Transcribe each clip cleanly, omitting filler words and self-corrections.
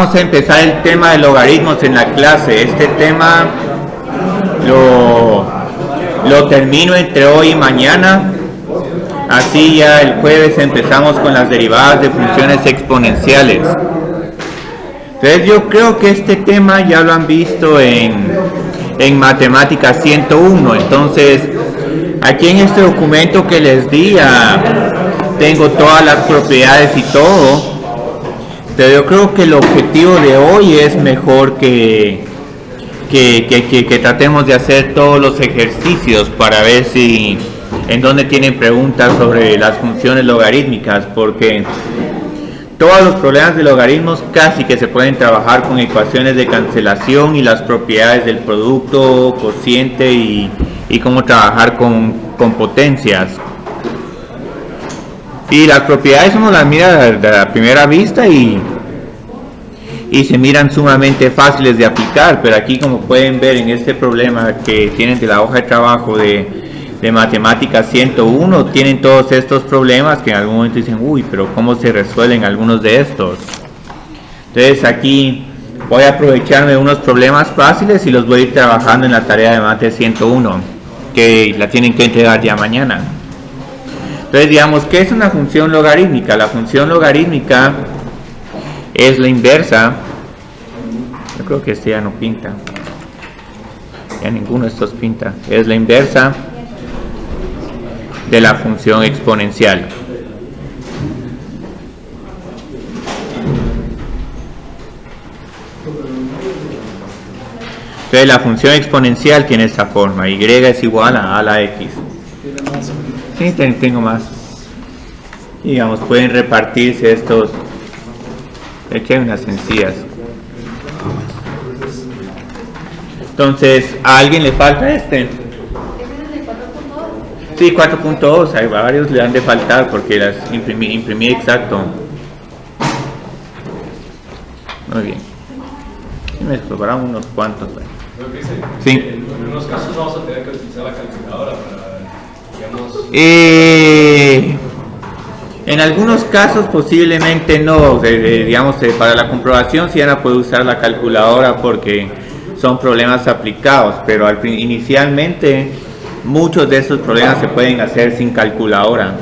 Vamos a empezar el tema de logaritmos en la clase. Este tema lo termino entre hoy y mañana. Así ya el jueves empezamos con las derivadas de funciones exponenciales. Entonces yo creo que este tema ya lo han visto en Matemática 101. Entonces aquí en este documento que les di tengo todas las propiedades y todo. Pero yo creo que el objetivo de hoy es mejor que tratemos de hacer todos los ejercicios para ver si en donde tienen preguntas sobre las funciones logarítmicas, porque todos los problemas de logaritmos casi que se pueden trabajar con ecuaciones de cancelación y las propiedades del producto, cociente y cómo trabajar con potencias. Y las propiedades uno las mira de la primera vista y se miran sumamente fáciles de aplicar, pero aquí, como pueden ver en este problema que tienen de la hoja de trabajo de Matemática 101, tienen todos estos problemas que en algún momento dicen, uy, pero ¿cómo se resuelven algunos de estos? Entonces aquí voy a aprovecharme de unos problemas fáciles y los voy a ir trabajando en la tarea de Mate 101, que la tienen que entregar ya mañana. Entonces digamos, ¿qué es una función logarítmica? La función logarítmica es la inversa. Yo creo que este ya no pinta. Ya ninguno de estos pinta. Es la inversa de la función exponencial. Entonces la función exponencial tiene esta forma. Y es igual a la x. Sí, tengo más. Digamos, pueden repartirse estos. Aquí hay unas sencillas. Entonces, ¿a alguien le falta este? Sí, 4.2. Hay varios le han de faltar porque las imprimí exacto. Muy bien. Sí, me sobraron unos cuantos. Sí. En unos casos vamos a tener que utilizar la calculadora para, digamos... En algunos casos posiblemente no, digamos, para la comprobación sí van a poder usar la calculadora porque son problemas aplicados, pero inicialmente muchos de estos problemas se pueden hacer sin calculadora.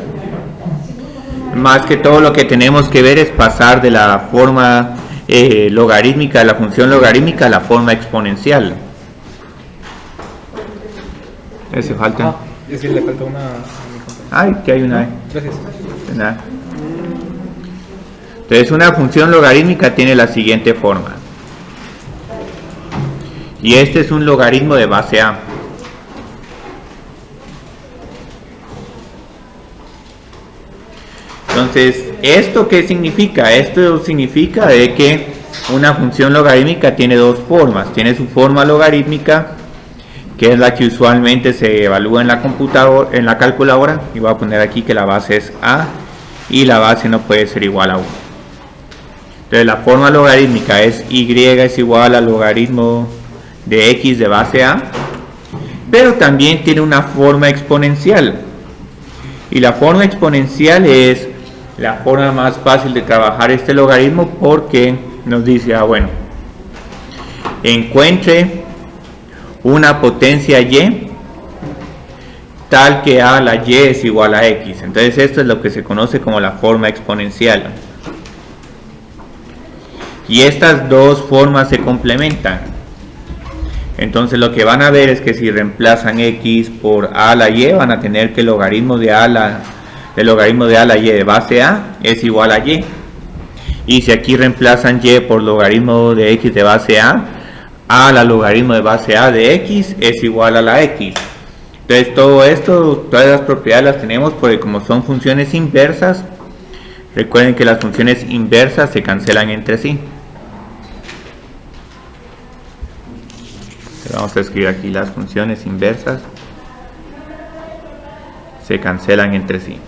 Más que todo lo que tenemos que ver es pasar de la forma logarítmica, de la función logarítmica a la forma exponencial. ¿Ese falta? Es que le falta una... Ay, que hay una. Gracias. Nada. Entonces una función logarítmica tiene la siguiente forma. Y este es un logaritmo de base A. Entonces, ¿esto qué significa? Esto significa de que una función logarítmica tiene dos formas. Tiene su forma logarítmica, que es la que usualmente se evalúa en la computadora, en la calculadora, y voy a poner aquí que la base es A y la base no puede ser igual a 1. Entonces la forma logarítmica es y es igual al logaritmo de x de base A, pero también tiene una forma exponencial, y la forma exponencial es la forma más fácil de trabajar este logaritmo porque nos dice, bueno, encuentre una potencia y tal que a la y es igual a x. Entonces esto es lo que se conoce como la forma exponencial. Y estas dos formas se complementan. Entonces lo que van a ver es que si reemplazan x por a a la y, van a tener que el logaritmo de a a la y de base a es igual a y. Y si aquí reemplazan y por logaritmo de x de base a la logaritmo de base a de x es igual a la x. Entonces todo esto, todas las propiedades las tenemos porque como son funciones inversas, recuerden que las funciones inversas se cancelan entre sí. Entonces vamos a escribir aquí las funciones inversas se cancelan entre sí.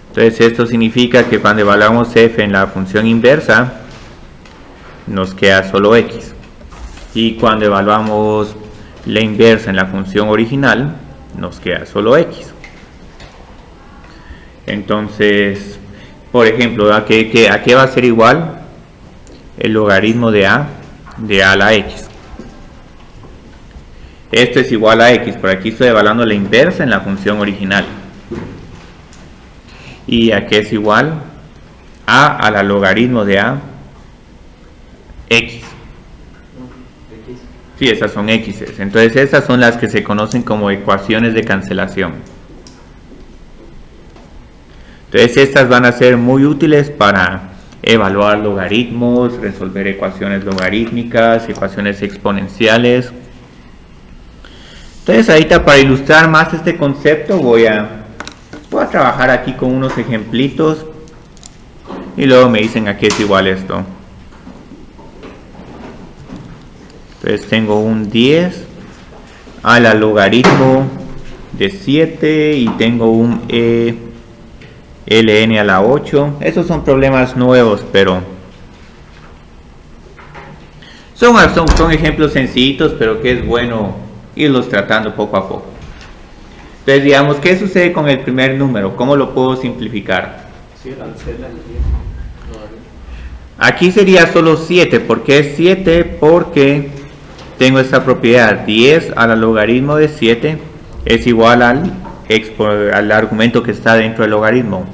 Entonces esto significa que cuando evaluamos f en la función inversa nos queda solo x, y cuando evaluamos la inversa en la función original nos queda solo x. Entonces Por ejemplo, ¿a qué va a ser igual el logaritmo de a a la x? Esto es igual a x, por aquí estoy evaluando la inversa en la función original. ¿Y a qué es igual? A la logaritmo de a x. Sí, esas son x. Entonces esas son las que se conocen como ecuaciones de cancelación. Entonces estas van a ser muy útiles para evaluar logaritmos, resolver ecuaciones logarítmicas, ecuaciones exponenciales. Entonces ahorita, para ilustrar más este concepto, voy a trabajar aquí con unos ejemplitos y luego me dicen a qué es igual esto. Entonces tengo un 10 a la logaritmo de 7 y tengo un ln a la 8. Esos son problemas nuevos, pero son ejemplos sencillitos, pero que es bueno irlos tratando poco a poco. Entonces, digamos, ¿qué sucede con el primer número? ¿Cómo lo puedo simplificar? Aquí sería solo 7. ¿Por qué es 7? Porque tengo esta propiedad: 10 a la logaritmo de 7 es igual al argumento que está dentro del logaritmo.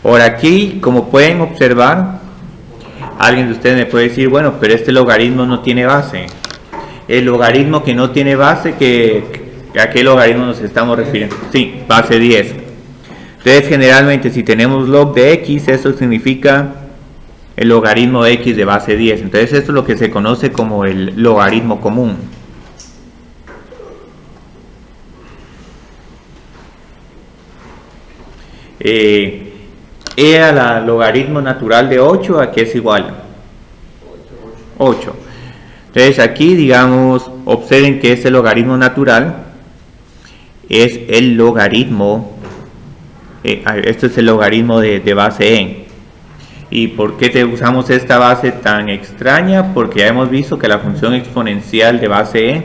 Ahora aquí, como pueden observar, alguien de ustedes me puede decir, bueno, pero este logaritmo no tiene base. El logaritmo que no tiene base, ¿a qué logaritmo nos estamos refiriendo? Sí, base 10. Entonces, generalmente, si tenemos log de x, eso significa el logaritmo de x de base 10. Entonces, esto es lo que se conoce como el logaritmo común. A la logaritmo natural de 8, ¿a qué es igual? 8. Entonces aquí, digamos, observen que ese logaritmo natural es el logaritmo, esto es el logaritmo de base e. ¿Y por qué usamos esta base tan extraña? Porque ya hemos visto que la función exponencial de base e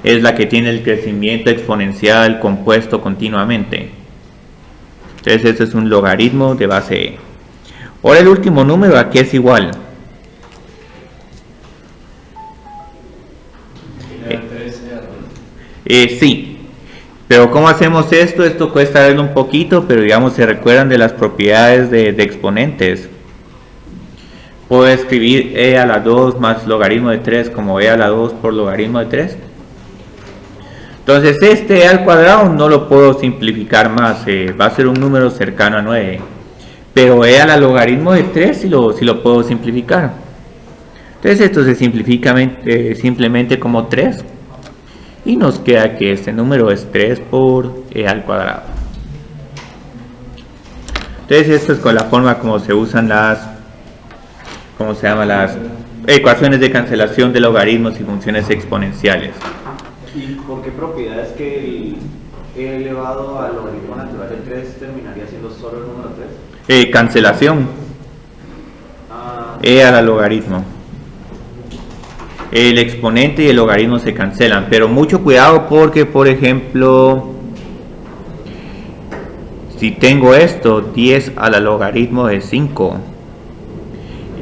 es la que tiene el crecimiento exponencial compuesto continuamente. Entonces este es un logaritmo de base e. Ahora el último número, ¿a qué es igual? Sí, pero ¿cómo hacemos esto? Esto cuesta verlo un poquito, pero digamos, se recuerdan de las propiedades de exponentes. Puedo escribir e a la 2 más logaritmo de 3 como e a la 2 por logaritmo de 3. Entonces este e al cuadrado no lo puedo simplificar más, va a ser un número cercano a 9. Pero e a la logaritmo de 3 sí lo puedo simplificar. Entonces esto se simplifica simplemente como 3. Y nos queda que este número es 3 por e al cuadrado. Entonces esto es con la forma como se usan las ecuaciones de cancelación de logaritmos y funciones exponenciales. ¿Y por qué propiedades que el e elevado al logaritmo natural de 3 terminaría siendo solo el número 3? Cancelación. E a la logaritmo. El exponente y el logaritmo se cancelan, pero mucho cuidado porque, por ejemplo, si tengo esto, 10 a la logaritmo de 5,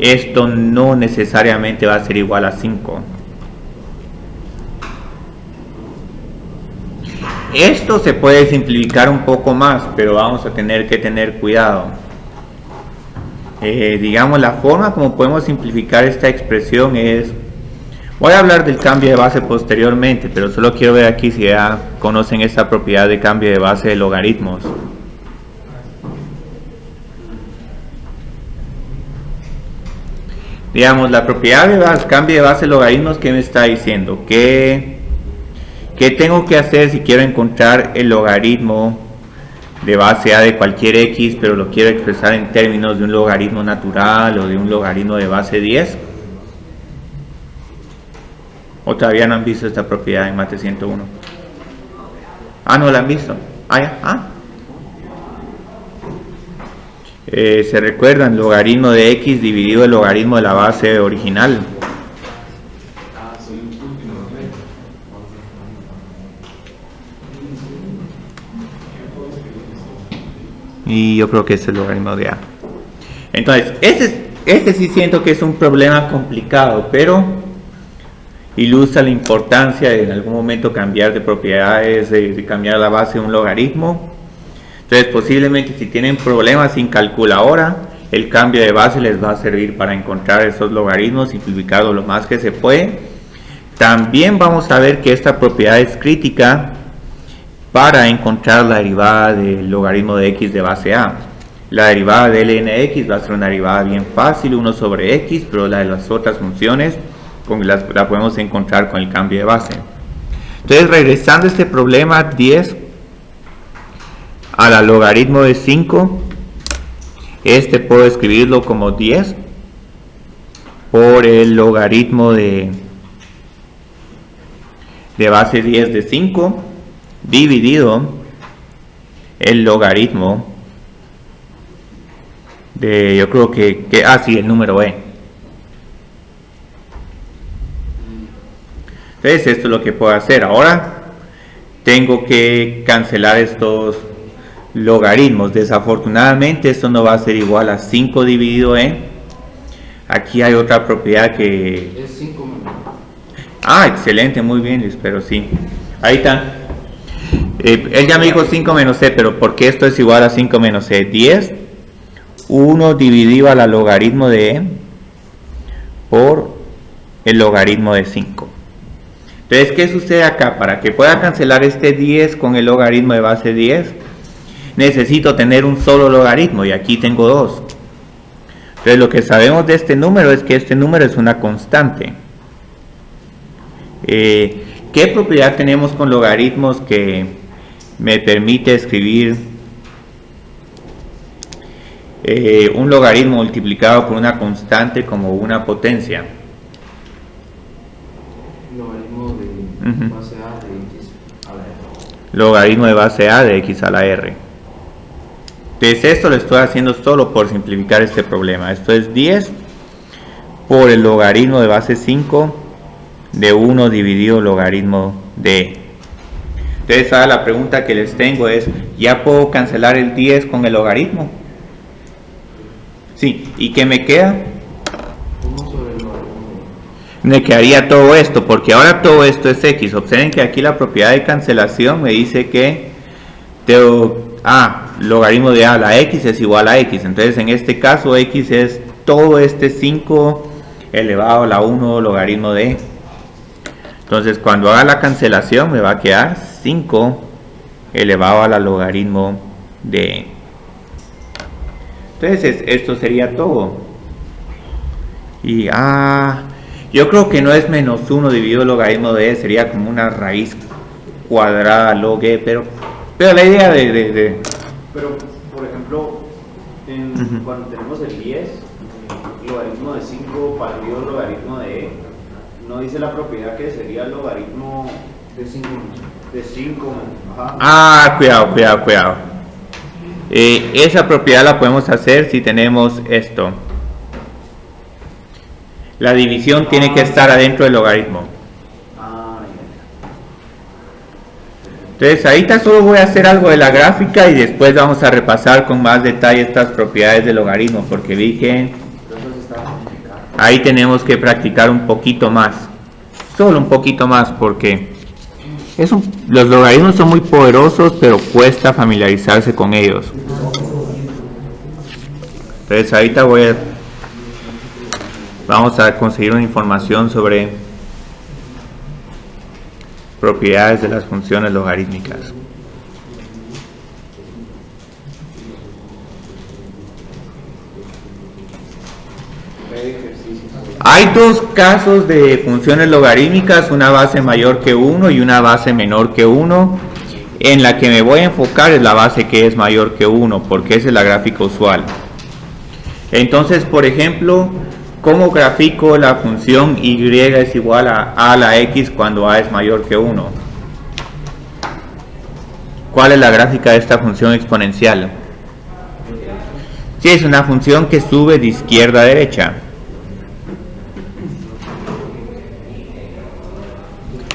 esto no necesariamente va a ser igual a 5. Esto se puede simplificar un poco más, pero vamos a tener que tener cuidado. Digamos, la forma como podemos simplificar esta expresión es... Voy a hablar del cambio de base posteriormente, pero solo quiero ver aquí si ya conocen esta propiedad de cambio de base de logaritmos. Digamos, la propiedad de cambio de base de logaritmos, ¿qué me está diciendo? ¿Qué tengo que hacer si quiero encontrar el logaritmo de base a de cualquier x, pero lo quiero expresar en términos de un logaritmo natural o de un logaritmo de base 10? ¿O todavía no han visto esta propiedad en Mate 101? Ah, ¿no la han visto? Se recuerdan, logaritmo de x dividido el logaritmo de la base original. Y yo creo que es el logaritmo de a. Entonces, este sí siento que es un problema complicado, pero ilustra la importancia de en algún momento cambiar de propiedades, de cambiar la base de un logaritmo. Entonces, posiblemente si tienen problemas sin calculadora, el cambio de base les va a servir para encontrar esos logaritmos, simplificarlo lo más que se puede. También vamos a ver que esta propiedad es crítica para encontrar la derivada del logaritmo de x de base a. La derivada de ln de x va a ser una derivada bien fácil, 1 sobre x, pero la de las otras funciones la podemos encontrar con el cambio de base. Entonces, regresando a este problema, 10 a la logaritmo de 5, puedo escribirlo como 10 por el logaritmo de base 10 de 5 dividido el logaritmo de, yo creo que sí, el número e. Entonces esto es lo que puedo hacer. Ahora tengo que cancelar estos logaritmos. Desafortunadamente esto no va a ser igual a 5 dividido en. Aquí hay otra propiedad que es 5 menos. Excelente, muy bien Luis, pero sí. Ahí está. Él ya me dijo 5 menos c, pero ¿por qué esto es igual a 5 menos c? 10, 1 dividido a la logaritmo de e por el logaritmo de 5. Entonces, ¿qué sucede acá? Para que pueda cancelar este 10 con el logaritmo de base 10, necesito tener un solo logaritmo, y aquí tengo 2. Entonces, lo que sabemos de este número es que este número es una constante. ¿Qué propiedad tenemos con logaritmos que me permite escribir un logaritmo multiplicado por una constante como una potencia? Logaritmo de base a de x a la r. Logaritmo de base a de x a la r. Entonces esto lo estoy haciendo solo por simplificar este problema. Esto es 10 por el logaritmo de base 5 de 1 dividido logaritmo de e. Entonces ahora la pregunta que les tengo es, ¿ya puedo cancelar el 10 con el logaritmo? Sí, ¿y qué me queda? 1 sobre el logaritmo. Me quedaría todo esto, porque ahora todo esto es x. Observen que aquí la propiedad de cancelación me dice que logaritmo de a a la x es igual a x. Entonces en este caso x es todo este 5 elevado a la 1 logaritmo de e. Entonces cuando haga la cancelación me va a quedar 5 elevado a la logaritmo de e. Entonces esto sería todo. Y yo creo que no es menos 1 dividido el logaritmo de e, sería como una raíz cuadrada log e, pero la idea de... Pero, por ejemplo, cuando tenemos el 10, logaritmo de 5 partido logaritmo de e, no dice la propiedad que sería el logaritmo de 5. De 5. Ajá. Cuidado. Esa propiedad la podemos hacer si tenemos esto. La división tiene que estar adentro del logaritmo. Entonces ahorita solo voy a hacer algo de la gráfica y después vamos a repasar con más detalle estas propiedades del logaritmo, porque vi que ahí tenemos que practicar un poquito más, solo un poquito más, porque los logaritmos son muy poderosos, pero cuesta familiarizarse con ellos. Entonces ahorita vamos a conseguir una información sobre propiedades de las funciones logarítmicas. Hay dos casos de funciones logarítmicas, una base mayor que 1 y una base menor que 1. En la que me voy a enfocar es la base que es mayor que 1, porque esa es la gráfica usual. Entonces, por ejemplo, ¿cómo grafico la función y es igual a a la x cuando a es mayor que 1? ¿Cuál es la gráfica de esta función exponencial? Sí, es una función que sube de izquierda a derecha.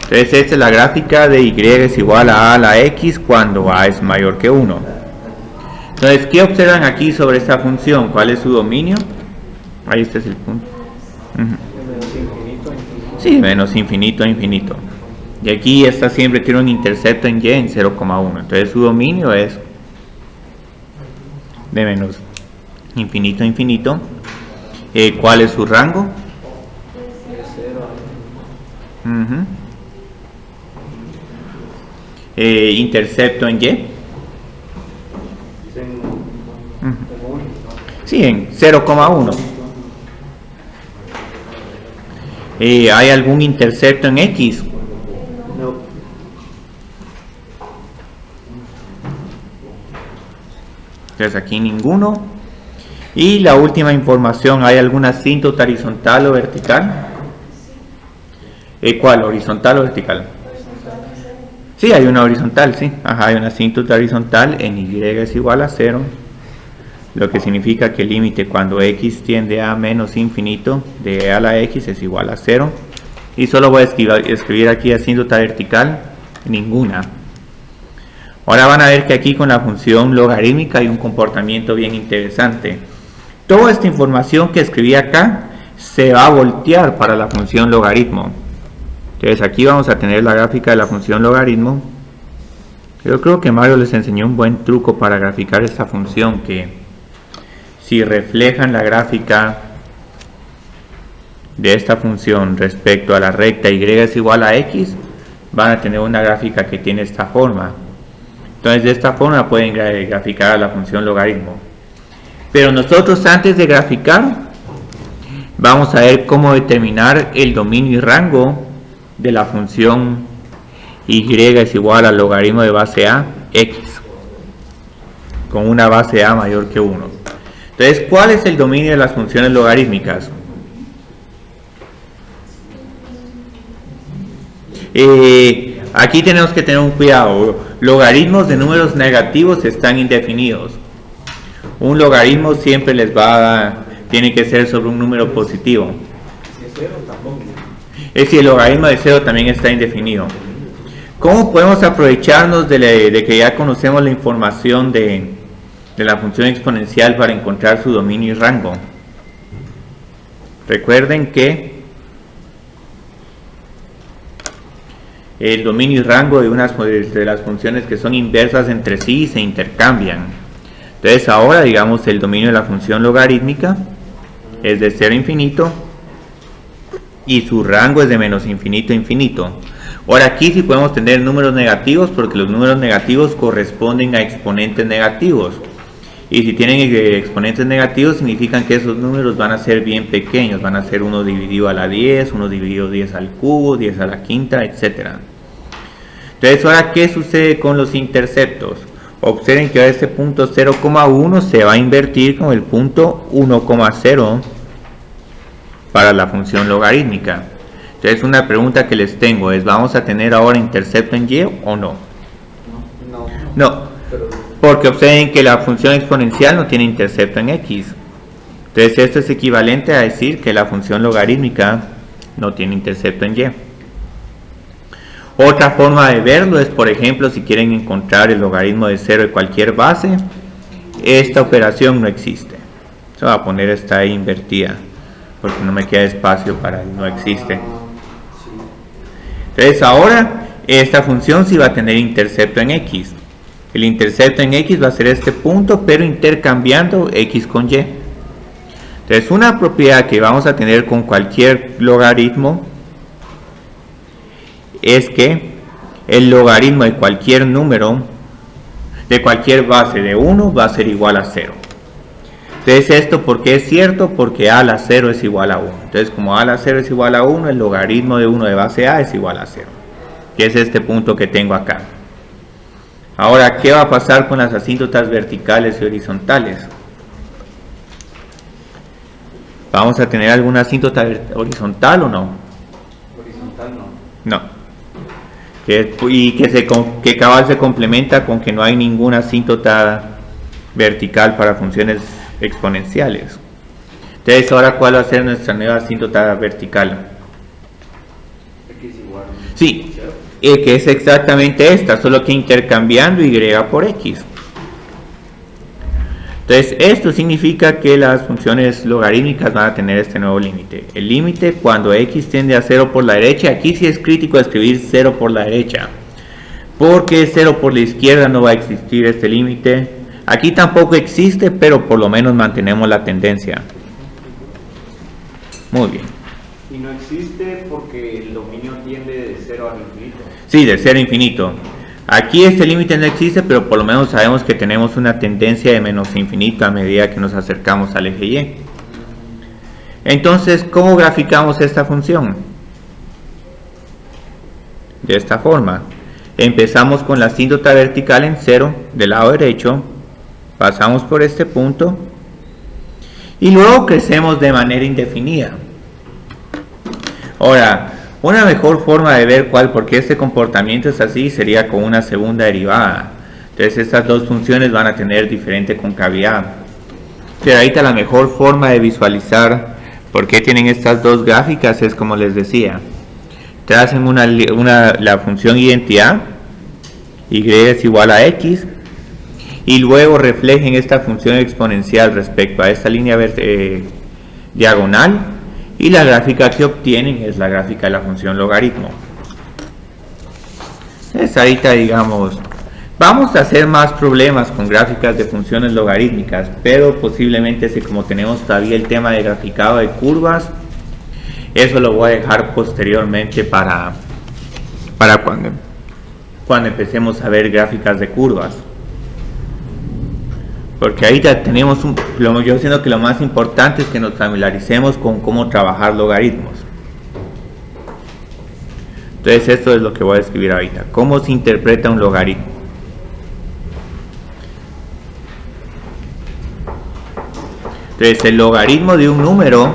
Entonces esta es la gráfica de y es igual a la x cuando a es mayor que 1. Entonces, ¿qué observan aquí sobre esta función? ¿Cuál es su dominio? Ahí este es el punto. Sí, menos infinito a infinito. Y aquí esta siempre tiene un intercepto en y en 0,1. Entonces su dominio es de menos infinito a infinito. ¿Cuál es su rango? Intercepto en y. Sí, en 0,1. ¿Hay algún intercepto en x? No. Entonces aquí ninguno. Y la última información, ¿hay alguna asíntota horizontal o vertical? ¿Cuál? ¿Horizontal o vertical? Sí, hay una horizontal, sí. Ajá, hay una asíntota horizontal en y es igual a 0. Lo que significa que el límite cuando x tiende a menos infinito de e a la x es igual a 0. Y solo voy a escribir aquí asíntota vertical, ninguna. Ahora van a ver que aquí con la función logarítmica hay un comportamiento bien interesante. Toda esta información que escribí acá se va a voltear para la función logaritmo. Entonces aquí vamos a tener la gráfica de la función logaritmo. Yo creo que Mario les enseñó un buen truco para graficar esta función, que si reflejan la gráfica de esta función respecto a la recta y es igual a x, van a tener una gráfica que tiene esta forma. Entonces de esta forma pueden graficar a la función logaritmo. Pero nosotros antes de graficar vamos a ver cómo determinar el dominio y rango de la función y es igual al logaritmo de base a x con una base a mayor que 1. Entonces, ¿cuál es el dominio de las funciones logarítmicas? Aquí tenemos que tener un cuidado. Logaritmos de números negativos están indefinidos. Un logaritmo siempre tiene que ser sobre un número positivo. Es decir, el logaritmo de 0 también está indefinido. ¿Cómo podemos aprovecharnos de que ya conocemos la información de la función exponencial para encontrar su dominio y rango? Recuerden que el dominio y rango de las funciones que son inversas entre sí se intercambian. Entonces ahora digamos el dominio de la función logarítmica es de 0 a infinito y su rango es de menos infinito a infinito. Ahora aquí sí podemos tener números negativos porque los números negativos corresponden a exponentes negativos. Y si tienen exponentes negativos significan que esos números van a ser bien pequeños, van a ser 1 dividido a la 10, 1 dividido 10 al cubo, 10 a la quinta, etc. Entonces ahora, ¿qué sucede con los interceptos? Observen que ahora este punto 0,1 se va a invertir con el punto 1,0 para la función logarítmica. Entonces una pregunta que les tengo es, ¿vamos a tener ahora intercepto en y o no? No, porque observen que la función exponencial no tiene intercepto en x. Entonces esto es equivalente a decir que la función logarítmica no tiene intercepto en y. Otra forma de verlo es, por ejemplo, si quieren encontrar el logaritmo de 0 de cualquier base, esta operación no existe. Se va a poner esta ahí invertida, porque no me queda espacio para el no existe. Entonces ahora esta función sí va a tener intercepto en x. El intercepto en x va a ser este punto, pero intercambiando x con y. Entonces una propiedad que vamos a tener con cualquier logaritmo es que el logaritmo de cualquier número, de cualquier base de 1, va a ser igual a 0. Entonces esto, ¿por qué es cierto? Porque a a la 0 es igual a 1. Entonces como a a la 0 es igual a 1, el logaritmo de 1 de base a es igual a 0. Que es este punto que tengo acá. Ahora, ¿qué va a pasar con las asíntotas verticales y horizontales? ¿Vamos a tener alguna asíntota horizontal o no? Horizontal no. No. Que cabal se complementa con que no hay ninguna asíntota vertical para funciones exponenciales. Entonces, ahora, ¿cuál va a ser nuestra nueva asíntota vertical? X igual. Sí, que es exactamente esta, solo que intercambiando y por x. Entonces esto significa que las funciones logarítmicas van a tener este nuevo límite. El límite cuando x tiende a 0 por la derecha, aquí sí es crítico escribir 0 por la derecha, porque 0 por la izquierda no va a existir este límite. Aquí tampoco existe, pero por lo menos mantenemos la tendencia. Muy bien. Y no existe porque el dominio tiende de 0 al infinito. Sí, de 0 a infinito. Aquí este límite no existe, pero por lo menos sabemos que tenemos una tendencia de menos infinito a medida que nos acercamos al eje Y. Entonces, ¿cómo graficamos esta función? De esta forma. Empezamos con la asíntota vertical en 0 del lado derecho, pasamos por este punto y luego crecemos de manera indefinida. Ahora, una mejor forma de ver por qué este comportamiento es así sería con una segunda derivada. Entonces estas dos funciones van a tener diferente concavidad. Pero ahorita la mejor forma de visualizar por qué tienen estas dos gráficas es como les decía. Tracen la función identidad, y es igual a x, y luego reflejen esta función exponencial respecto a esta línea diagonal. Y la gráfica que obtienen es la gráfica de la función logaritmo. Entonces ahorita digamos, vamos a hacer más problemas con gráficas de funciones logarítmicas, pero posiblemente como tenemos todavía el tema de graficado de curvas, eso lo voy a dejar posteriormente para cuando empecemos a ver gráficas de curvas. Porque ahí ya tenemos yo siento que lo más importante es que nos familiaricemos con cómo trabajar logaritmos. Entonces esto es lo que voy a escribir ahorita. ¿Cómo se interpreta un logaritmo? Entonces el logaritmo de un número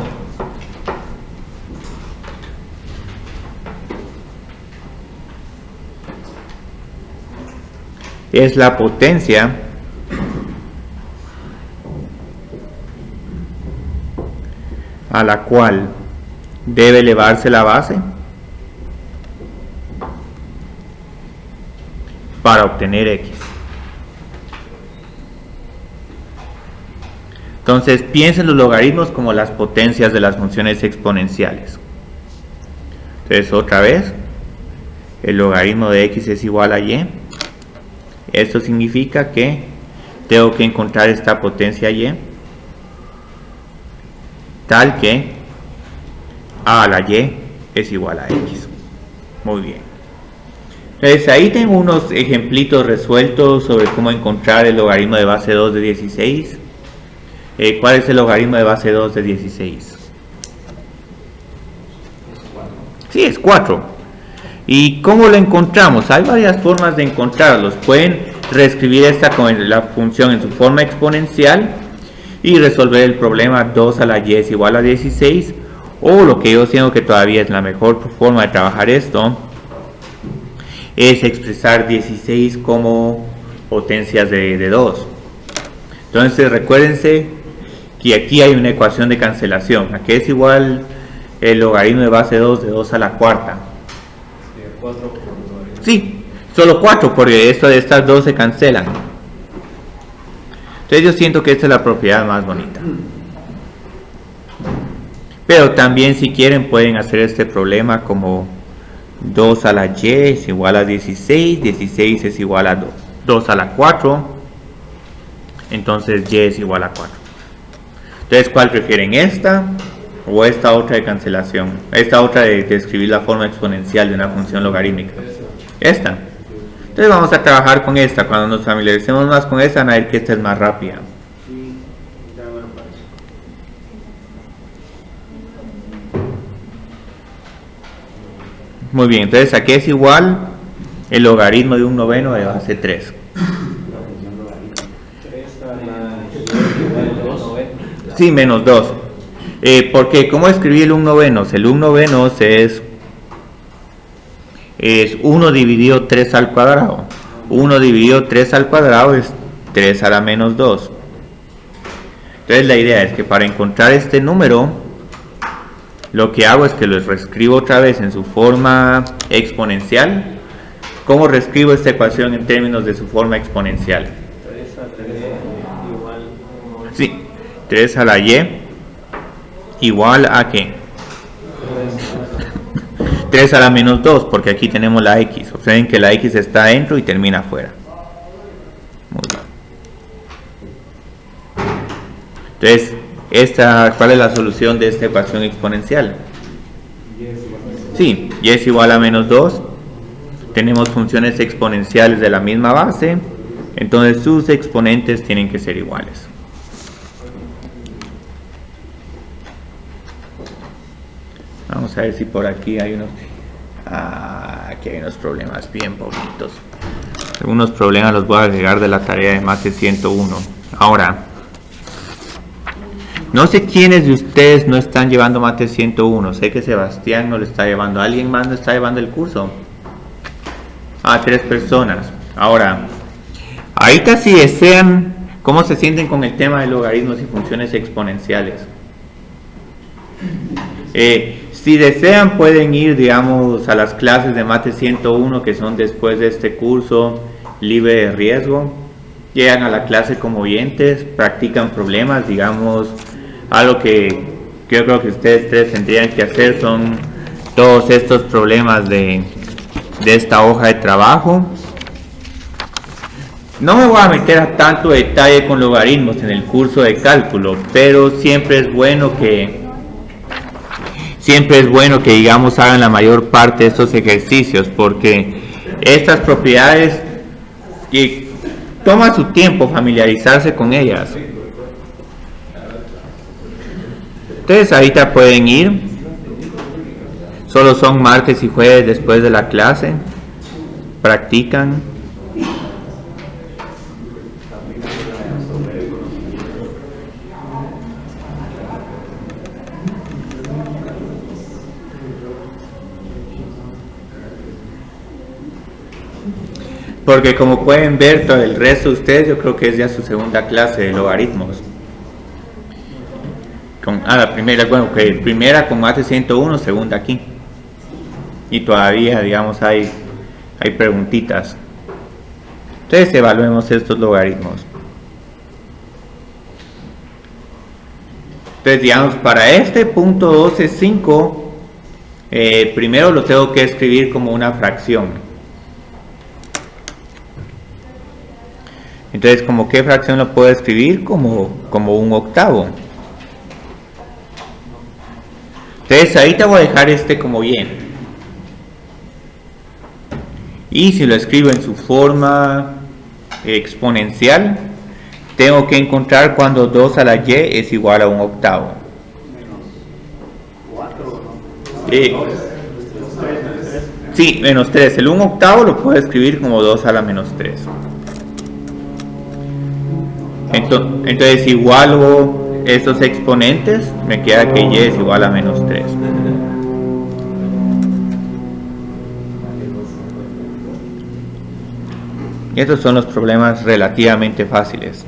es la potencia a la cual debe elevarse la base para obtener x. Entonces piensen los logaritmos como las potencias de las funciones exponenciales. Entonces otra vez, el logaritmo de x es igual a y. Esto significa que tengo que encontrar esta potencia y tal que a la y es igual a x. Muy bien. Entonces ahí tengo unos ejemplitos resueltos sobre cómo encontrar el logaritmo de base 2 de 16. ¿Cuál es el logaritmo de base 2 de 16? Sí, es 4. ¿Y cómo lo encontramos? Hay varias formas de encontrarlos. Pueden reescribir esta con la función en su forma exponencial y resolver el problema 2 a la y es igual a 16, o lo que yo siento que todavía es la mejor forma de trabajar esto es expresar 16 como potencias de 2. Entonces recuérdense que aquí hay una ecuación de cancelación. Aquí es igual el logaritmo de base 2 de 2 a la cuarta. Sí, solo 4 porque esto de estas dos se cancelan. Entonces yo siento que esta es la propiedad más bonita. Pero también si quieren pueden hacer este problema como 2 a la y es igual a 16, 16 es igual a 2 a la 4, entonces y es igual a 4. Entonces, ¿cuál prefieren? ¿Esta o esta otra de cancelación? Esta otra de escribir la forma exponencial de una función logarítmica. Esta. Entonces vamos a trabajar con esta. Cuando nos familiaricemos más con esta, van a ver que esta es más rápida. Sí, ya me lo parece. Muy bien, entonces aquí es igual el logaritmo de un noveno de base 3. Sí, menos 2. Porque, ¿cómo escribí el 1 novenos? El 1 novenos es 1 dividido 3 al cuadrado. 1 dividido 3 al cuadrado es 3 a la menos 2. Entonces la idea es que para encontrar este número, lo que hago es que lo reescribo otra vez en su forma exponencial. ¿Cómo reescribo esta ecuación en términos de su forma exponencial? 3 a 3 igual Sí, 3 a la y igual a ¿qué? 3 a la menos 2, porque aquí tenemos la x. Observen que la x está adentro y termina afuera. Muy bien. Entonces, ¿cuál es la solución de esta ecuación exponencial? Sí, y es igual a menos 2. Tenemos funciones exponenciales de la misma base, entonces sus exponentes tienen que ser iguales. Vamos a ver si por aquí hay unos... aquí hay unos problemas bien bonitos. Algunos problemas los voy a agregar de la tarea de Mate 101. Ahora, no sé quiénes de ustedes no están llevando Mate 101. Sé que Sebastián no lo está llevando. ¿Alguien más no está llevando el curso? 3 personas. Ahora, ahorita si desean, ¿cómo se sienten con el tema de logaritmos y funciones exponenciales? Si desean pueden ir, digamos, a las clases de Mate 101 que son después de este curso libre de riesgo. Llegan a la clase como oyentes, practican problemas, digamos, algo que yo creo que ustedes 3 tendrían que hacer son todos estos problemas de esta hoja de trabajo. No me voy a meter a tanto detalle con logaritmos en el curso de cálculo, pero siempre es bueno que digamos hagan la mayor parte de estos ejercicios, porque estas propiedades toma su tiempo familiarizarse con ellas. Entonces ahorita pueden ir, solo son martes y jueves después de la clase, practican. Porque como pueden ver, todo el resto de ustedes, yo creo que es ya su segunda clase de logaritmos. La primera, bueno, que primera con Mate 101, segunda aquí. Y todavía, digamos, hay preguntitas. Entonces evaluemos estos logaritmos. Entonces, digamos, para este punto 12,5, primero lo tengo que escribir como una fracción. Entonces, ¿como qué fracción lo puedo escribir? Como un octavo. Entonces, ahorita voy a dejar este como bien. Y si lo escribo en su forma exponencial, tengo que encontrar cuando 2 a la y es igual a un octavo. Sí, menos 3. El 1 octavo lo puedo escribir como 2 a la menos 3. Entonces igualo estos exponentes, me queda que y es igual a menos 3. Y estos son los problemas relativamente fáciles.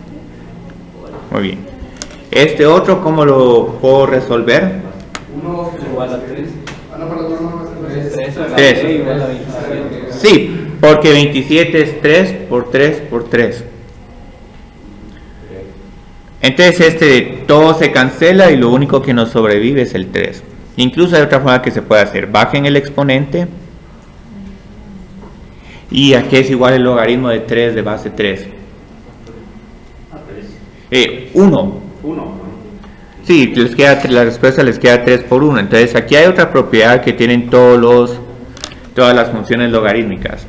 Muy bien. Este otro, ¿cómo lo puedo resolver? 1 igual a 3. 3. Sí, porque 27 es 3 por 3 por 3. Entonces todo se cancela y lo único que nos sobrevive es el 3. Incluso hay otra forma que se puede hacer. Bajen el exponente. ¿Y a qué es igual el logaritmo de 3 de base 3? 1. Sí, la respuesta les queda 3 por 1. Entonces aquí hay otra propiedad que tienen todas las funciones logarítmicas.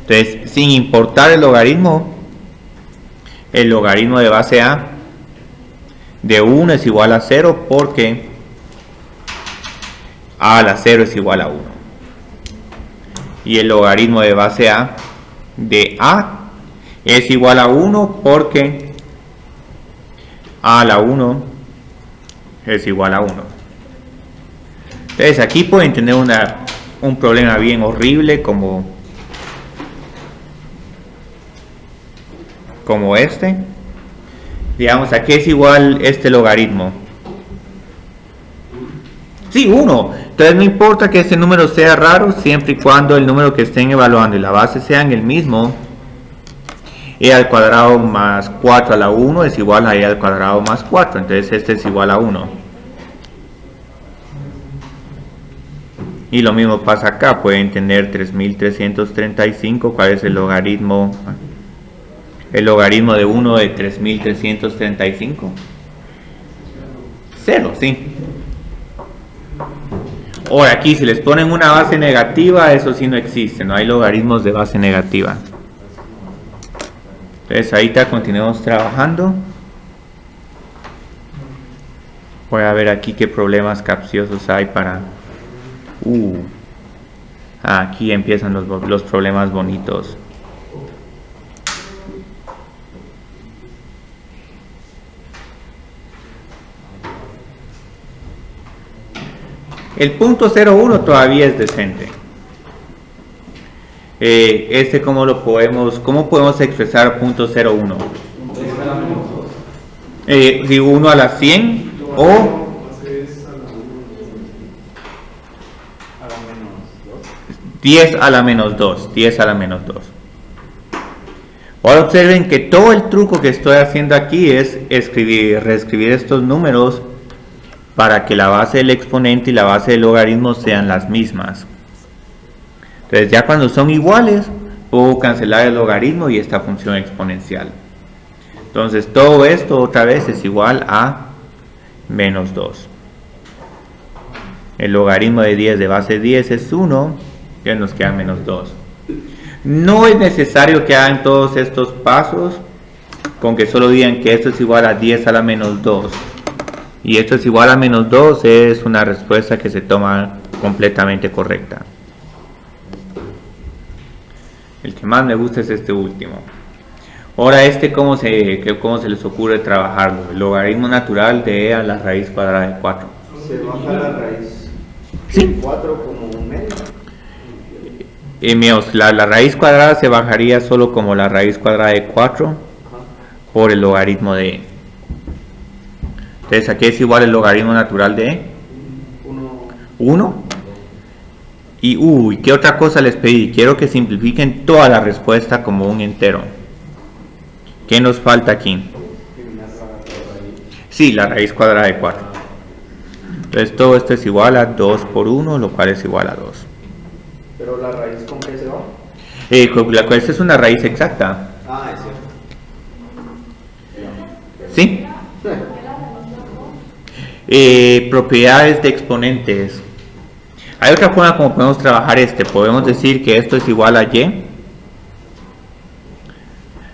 Entonces, sin importar el logaritmo de base A de 1 es igual a 0 porque A a la 0 es igual a 1. Y el logaritmo de base A de A es igual a 1 porque A a la 1 es igual a 1. Entonces aquí pueden tener un problema bien horrible como este. Digamos, ¿a qué es igual este logaritmo? Sí, 1. Entonces no importa que este número sea raro, siempre y cuando el número que estén evaluando y la base sean el mismo, e al cuadrado más 4 a la 1 es igual a e al cuadrado más 4, entonces este es igual a 1. Y lo mismo pasa acá, pueden tener 3335, ¿cuál es el logaritmo? El logaritmo de 1 de 3335. 0, sí. Ahora aquí si les ponen una base negativa, eso sí no existe, no hay logaritmos de base negativa. Entonces ahorita continuemos trabajando. Voy a ver aquí qué problemas capciosos hay para... aquí empiezan los problemas bonitos. El punto 0,1 todavía es decente. ¿Cómo podemos expresar punto 0,1? Digo 1 a la 100 o 10 a la menos 2. 10 a la menos 2. Ahora observen que todo el truco que estoy haciendo aquí es reescribir estos números para que la base del exponente y la base del logaritmo sean las mismas. Entonces ya cuando son iguales, puedo cancelar el logaritmo y esta función exponencial. Entonces todo esto otra vez es igual a menos 2. El logaritmo de 10 de base 10 es 1, ya nos queda menos 2. No es necesario que hagan todos estos pasos, con que solo digan que esto es igual a 10 a la menos 2. Y esto es igual a menos 2, es una respuesta que se toma completamente correcta. El que más me gusta es este último. Ahora ¿cómo se les ocurre trabajarlo? El logaritmo natural de e a la raíz cuadrada de 4. ¿Se baja la raíz de 4 como un medio? La raíz cuadrada se bajaría solo como la raíz cuadrada de 4 por el logaritmo de e. Entonces aquí es igual el logaritmo natural de e. 1. Y ¿qué otra cosa les pedí? Quiero que simplifiquen toda la respuesta como un entero. ¿Qué nos falta aquí? Sí, la raíz cuadrada de 4. Entonces todo esto es igual a 2 por 1, lo cual es igual a 2. ¿Pero la raíz con qué se va? Esta es una raíz exacta. Ah, es cierto. ¿Sí? Propiedades de exponentes. Hay otra forma como podemos trabajar podemos decir que esto es igual a y.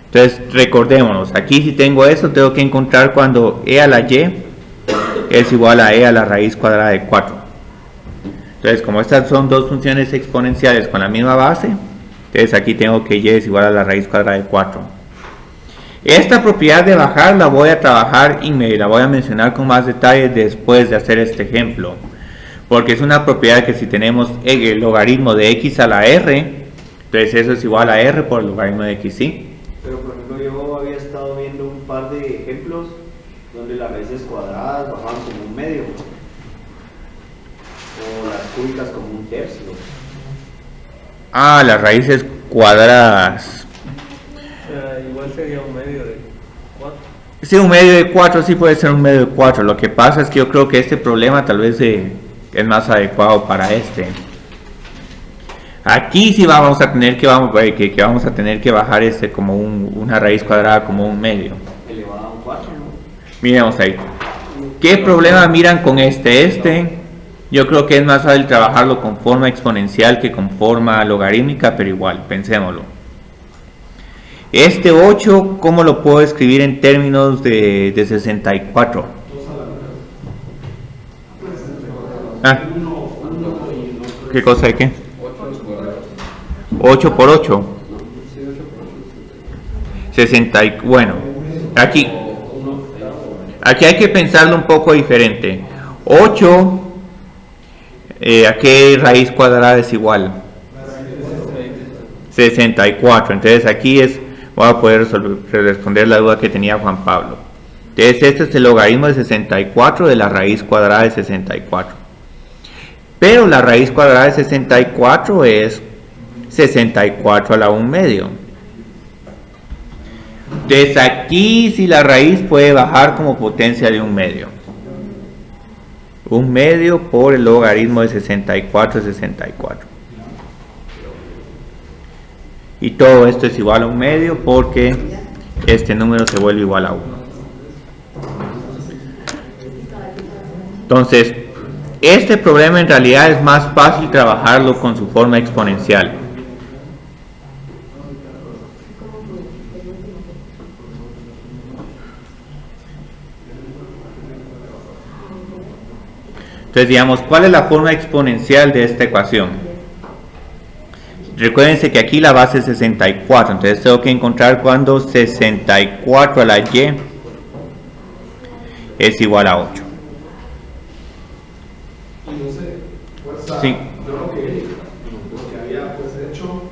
Entonces recordémonos, aquí si tengo eso tengo que encontrar cuando e a la y es igual a e a la raíz cuadrada de 4. Entonces como estas son dos funciones exponenciales con la misma base, entonces aquí tengo que y es igual a la raíz cuadrada de 4. Esta propiedad de bajar la voy a trabajar y la voy a mencionar con más detalle después de hacer este ejemplo, porque es una propiedad que si tenemos el logaritmo de x a la r, entonces eso es igual a r por el logaritmo de x, ¿sí? Pero por ejemplo yo había estado viendo un par de ejemplos donde las raíces cuadradas bajaban como un medio o las cúbicas como un tercio. Las raíces cuadradas. Igual sería un medio de 4. Sí, un medio de 4, sí puede ser un medio de 4. Lo que pasa es que yo creo que este problema tal vez es más adecuado para este. Aquí sí vamos a tener que bajar como una raíz cuadrada como un medio. Elevado a un 4, ¿no? Miremos ahí. ¿Qué problema miran con Yo creo que es más fácil trabajarlo con forma exponencial que con forma logarítmica, pero igual, pensémoslo. 8, ¿cómo lo puedo escribir en términos de 64? ¿Qué cosa de qué? 8 por 8. 60. Bueno, aquí hay que pensarlo un poco diferente. 8, ¿a qué raíz cuadrada es igual? 64. Entonces aquí voy a poder responder la duda que tenía Juan Pablo. Entonces este es el logaritmo de 64 de la raíz cuadrada de 64. Pero la raíz cuadrada de 64 es 64 a la 1 medio. Entonces aquí si la raíz puede bajar como potencia de 1/2. 1/2 por el logaritmo de 64 es 64. Y todo esto es igual a 1/2 porque este número se vuelve igual a 1. Entonces, este problema en realidad es más fácil trabajarlo con su forma exponencial. Entonces, digamos, ¿cuál es la forma exponencial de esta ecuación? Recuérdense que aquí la base es 64, entonces tengo que encontrar cuando 64 a la y es igual a 8. Y no sé, pues, Sí. yo lo que había pues hecho,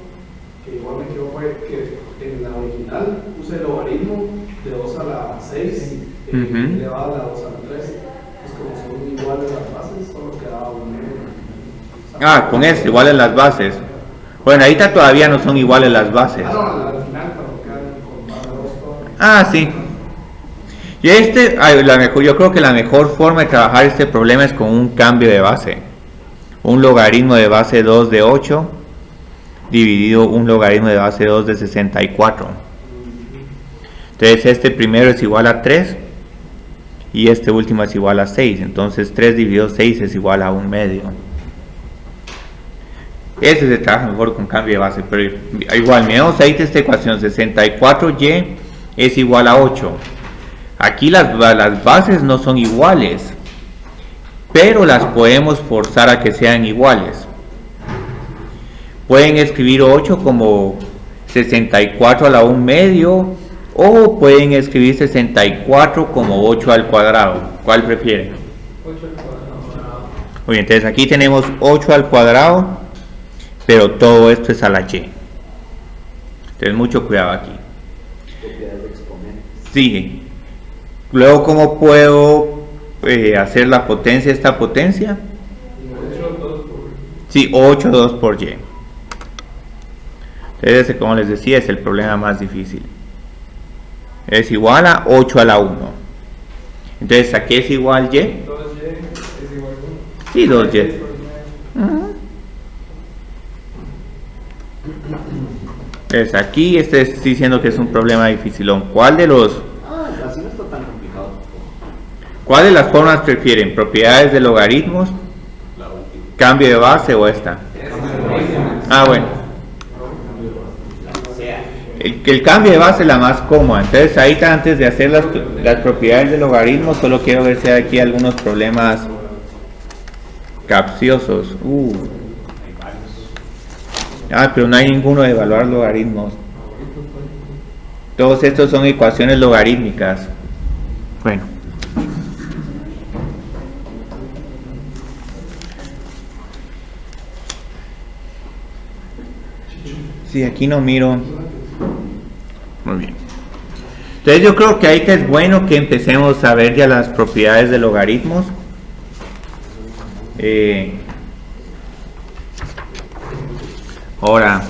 que igual me quedó fue que en la original puse el logaritmo de 2 a la 6 elevado a la 2 a la 3. Pues como son iguales las bases, solo quedaba un medio. Con esto, iguales las bases. Bueno, ahorita todavía no son iguales las bases. No, al final cuando quedan con base 2 todo. Sí. Y yo creo que la mejor forma de trabajar este problema es con un cambio de base. Un logaritmo de base 2 de 8 dividido un logaritmo de base 2 de 64. Entonces este primero es igual a 3 y este último es igual a 6. Entonces 3 dividido 6 es igual a 1/2. Ese se trabaja mejor con cambio de base, pero igual, miremos ahí esta ecuación, 64y es igual a 8. Aquí las bases no son iguales, pero las podemos forzar a que sean iguales. Pueden escribir 8 como 64 a la 1/2, o pueden escribir 64 como 8 al cuadrado. ¿Cuál prefieren? 8 al cuadrado. Muy bien, entonces aquí tenemos 8 al cuadrado, pero todo esto es a la y. Entonces mucho cuidado aquí. Propiedades de exponentes. Sigue. Luego, ¿cómo puedo hacer la potencia de esta potencia? 8, 2 por... Sí, 8 2 por y. Entonces, como les decía, es el problema más difícil. Es igual a 8 a la 1. Entonces, ¿a qué es igual y? 2y es igual a 1. Sí, 2y. Entonces, aquí estoy diciendo que es un problema dificilón. ¿Cuál de los... Así no está tan complicado. ¿Cuál de las formas prefieren? ¿Propiedades de logaritmos? ¿Cambio de base o esta? Bueno. El cambio de base es la más cómoda. Entonces ahorita antes de hacer las propiedades de logaritmos, solo quiero ver si hay aquí algunos problemas capciosos. Pero no hay ninguno de evaluar logaritmos. Todos estos son ecuaciones logarítmicas. Bueno. Sí, aquí no miro. Muy bien. Entonces yo creo que ahorita es bueno que empecemos a ver ya las propiedades de logaritmos. Ahora,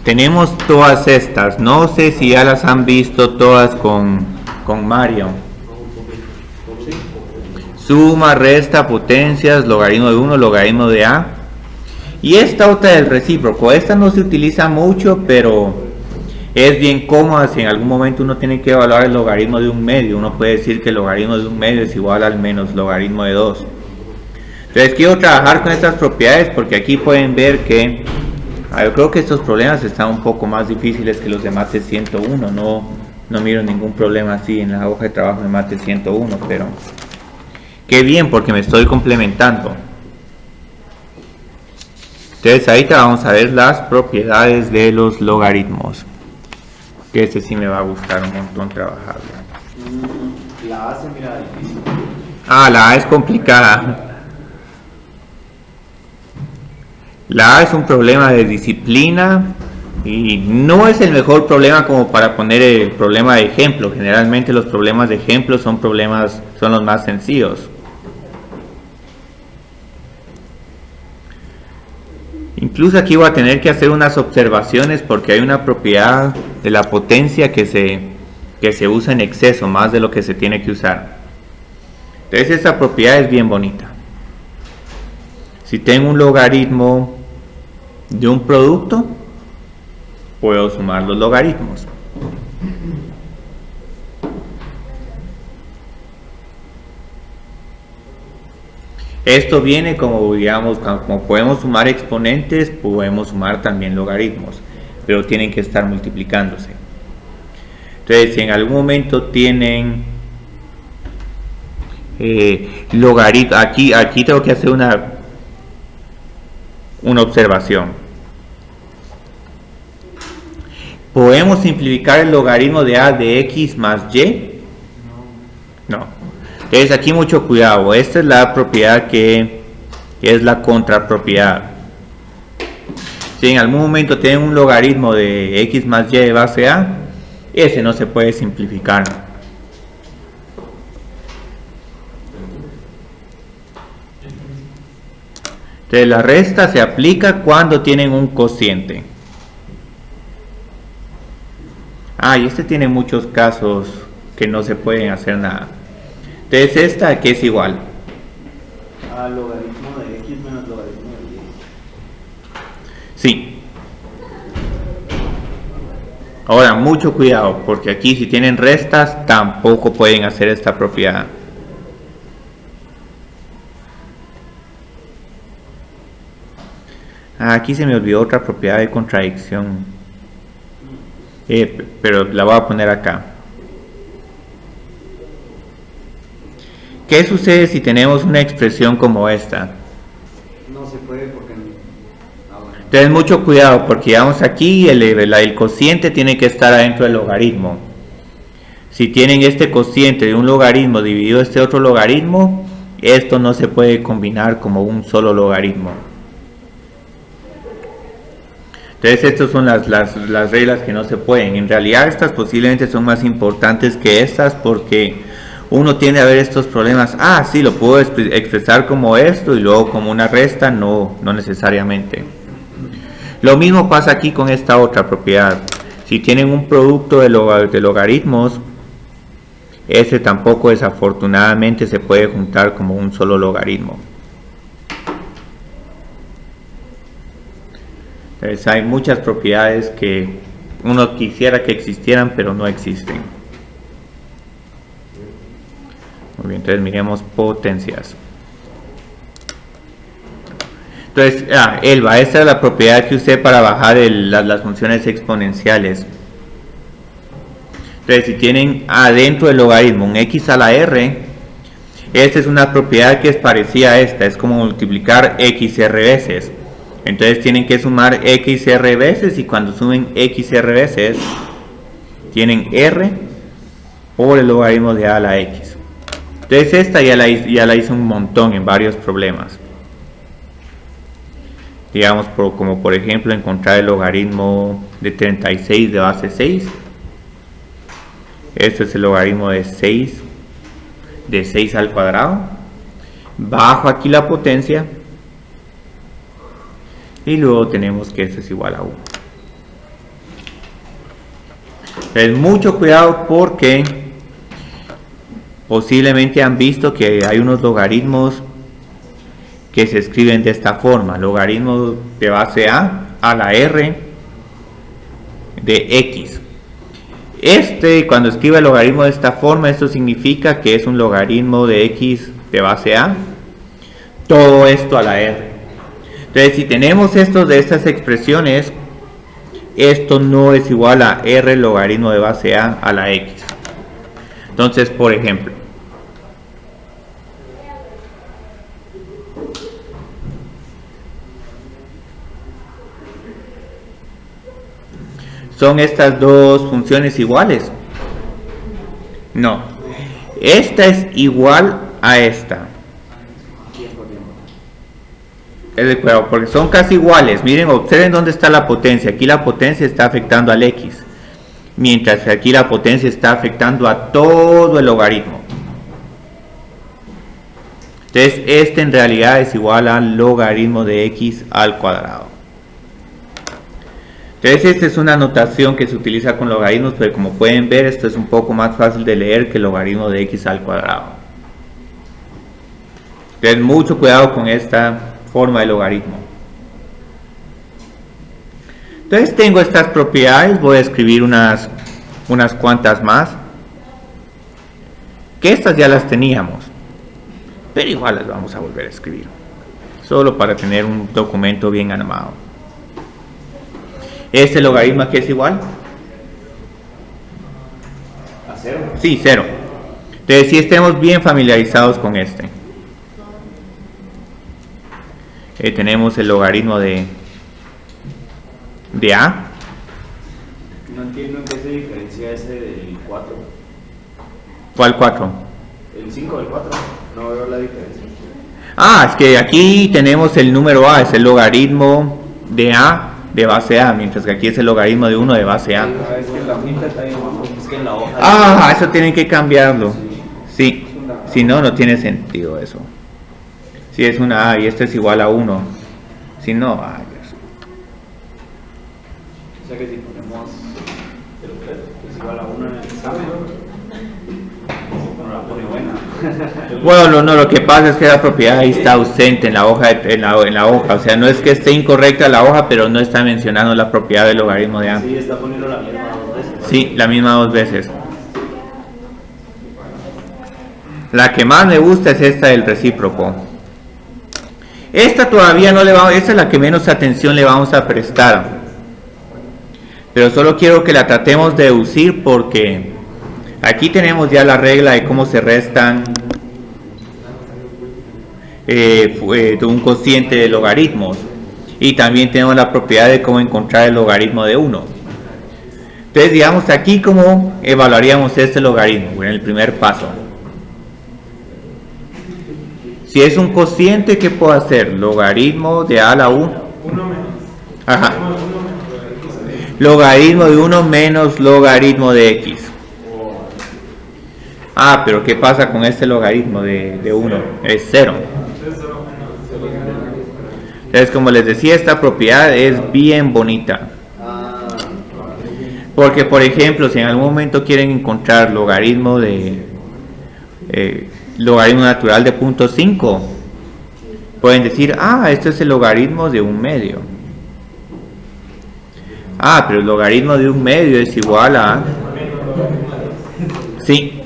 tenemos todas estas. No sé si ya las han visto todas con Mario. Suma, resta, potencias, logaritmo de 1, logaritmo de a. Y esta otra del recíproco. Esta no se utiliza mucho, pero es bien cómoda si en algún momento uno tiene que evaluar el logaritmo de 1/2. Uno puede decir que el logaritmo de 1/2 es igual al menos logaritmo de 2. Entonces quiero trabajar con estas propiedades porque aquí pueden ver que yo creo que estos problemas están un poco más difíciles que los de Mate 101. No miro ningún problema así en la hoja de trabajo de Mate 101, pero qué bien porque me estoy complementando. Entonces ahorita vamos a ver las propiedades de los logaritmos, que este sí me va a gustar un montón trabajarlo. La A se mira difícil. La A es complicada. La A es un problema de disciplina y no es el mejor problema como para poner el problema de ejemplo. Generalmente los problemas de ejemplo son los más sencillos. Incluso aquí voy a tener que hacer unas observaciones porque hay una propiedad de la potencia que se que se usa en exceso, más de lo que se tiene que usar. Entonces esta propiedad es bien bonita. Si tengo un logaritmo de un producto, puedo sumar los logaritmos. Esto viene como, digamos, como podemos sumar exponentes, podemos sumar también logaritmos, pero tienen que estar multiplicándose. Entonces, si en algún momento tienen logaritmo, aquí tengo que hacer una observación. ¿Podemos simplificar el logaritmo de a de x más y? No. Entonces aquí mucho cuidado, esta es la propiedad que es la contrapropiedad. Si en algún momento tienen un logaritmo de x más y de base a, ese no se puede simplificar. Entonces la resta se aplica cuando tienen un cociente. Y este tiene muchos casos que no se pueden hacer nada. Entonces esta que es igual a logaritmo de x menos logaritmo de y. Sí. Ahora mucho cuidado, porque aquí si tienen restas tampoco pueden hacer esta propiedad. Aquí se me olvidó otra propiedad de contradicción, pero la voy a poner acá. ¿Qué sucede si tenemos una expresión como esta? No se puede porque bueno. Entonces mucho cuidado, porque vamos aquí el cociente tiene que estar adentro del logaritmo. Si tienen este cociente de un logaritmo dividido este otro logaritmo, esto no se puede combinar como un solo logaritmo. Entonces estas son las reglas que no se pueden. En realidad estas posiblemente son más importantes que estas, porque uno tiende a ver estos problemas. Sí, lo puedo expresar como esto y luego como una resta, no necesariamente. Lo mismo pasa aquí con esta otra propiedad. Si tienen un producto de logaritmos, ese tampoco desafortunadamente se puede juntar como un solo logaritmo. Entonces hay muchas propiedades que uno quisiera que existieran, pero no existen. Muy bien, entonces miremos potencias. Entonces, ELBA, esta es la propiedad que usé para bajar las funciones exponenciales. Entonces, si tienen adentro del logaritmo un x a la r, esta es una propiedad que es parecida a esta, es como multiplicar xr veces. Entonces tienen que sumar xr veces, y cuando sumen xr veces, tienen r por el logaritmo de a a la x. Entonces esta ya la hice un montón en varios problemas. Digamos, como por ejemplo encontrar el logaritmo de 36 de base 6. Esto es el logaritmo de 6 al cuadrado. Bajo aquí la potencia. Y luego tenemos que esto es igual a 1. Entonces mucho cuidado, porque posiblemente han visto que hay unos logaritmos que se escriben de esta forma: logaritmo de base a la r de x. Cuando escriba el logaritmo de esta forma, esto significa que es un logaritmo de x de base a, todo esto a la r. Entonces, si tenemos estos de estas expresiones, esto no es igual a r logaritmo de base a la x. Entonces, por ejemplo, ¿son estas dos funciones iguales? No. Esta es igual a esta. Es de cuidado, porque son casi iguales. Miren, observen dónde está la potencia. Aquí la potencia está afectando al x, mientras que aquí la potencia está afectando a todo el logaritmo. Entonces este en realidad es igual al logaritmo de x al cuadrado. Entonces esta es una notación que se utiliza con logaritmos, pero como pueden ver esto es un poco más fácil de leer que el logaritmo de x al cuadrado. Entonces mucho cuidado con esta forma de logaritmo. Entonces tengo estas propiedades, voy a escribir unas cuantas más, que estas ya las teníamos, pero igual las vamos a volver a escribir, solo para tener un documento bien armado. Este logaritmo aquí es igual ¿A 0? Sí, 0. Entonces si estemos bien familiarizados con este, tenemos el logaritmo de A. No entiendo en qué se diferencia ese del 4. ¿Cuál 4? El 5 del 4. No veo la diferencia. Es que aquí tenemos el número A, es el logaritmo de A de base A, mientras que aquí es el logaritmo de 1 de base A. Es que en la hojita está ahí abajo, es que en la hoja... Eso tienen que cambiarlo. Sí, si no, no tiene sentido eso. Si es una A y esto es igual a 1. Si no, O sea que si ponemos el 3, es igual a 1 en el examen, no la pone buena. Bueno, no, lo que pasa es que la propiedad ahí está ausente en la hoja, en la hoja, o sea, no es que esté incorrecta la hoja, pero no está mencionando la propiedad del logaritmo de A. Sí, está poniendo la misma 2 veces. Sí, la misma 2 veces. La que más me gusta es esta del recíproco. Esta todavía no le vamos, esta es la que menos atención le vamos a prestar. Pero solo quiero que la tratemos de deducir porque aquí tenemos ya la regla de cómo se restan un cociente de logaritmos. Y también tenemos la propiedad de cómo encontrar el logaritmo de 1. Entonces, digamos aquí cómo evaluaríamos este logaritmo en el primer paso. Si es un cociente, ¿qué puedo hacer? Logaritmo de A a la 1. Ajá. Logaritmo de 1 menos logaritmo de x. Pero ¿qué pasa con este logaritmo de 1? Es 0. Entonces, como les decía, esta propiedad es bien bonita. Porque, por ejemplo, si en algún momento quieren encontrar logaritmo logaritmo natural de 0.5, pueden decir, esto es el logaritmo de 1/2. Pero el logaritmo de 1/2 es igual a... Sí.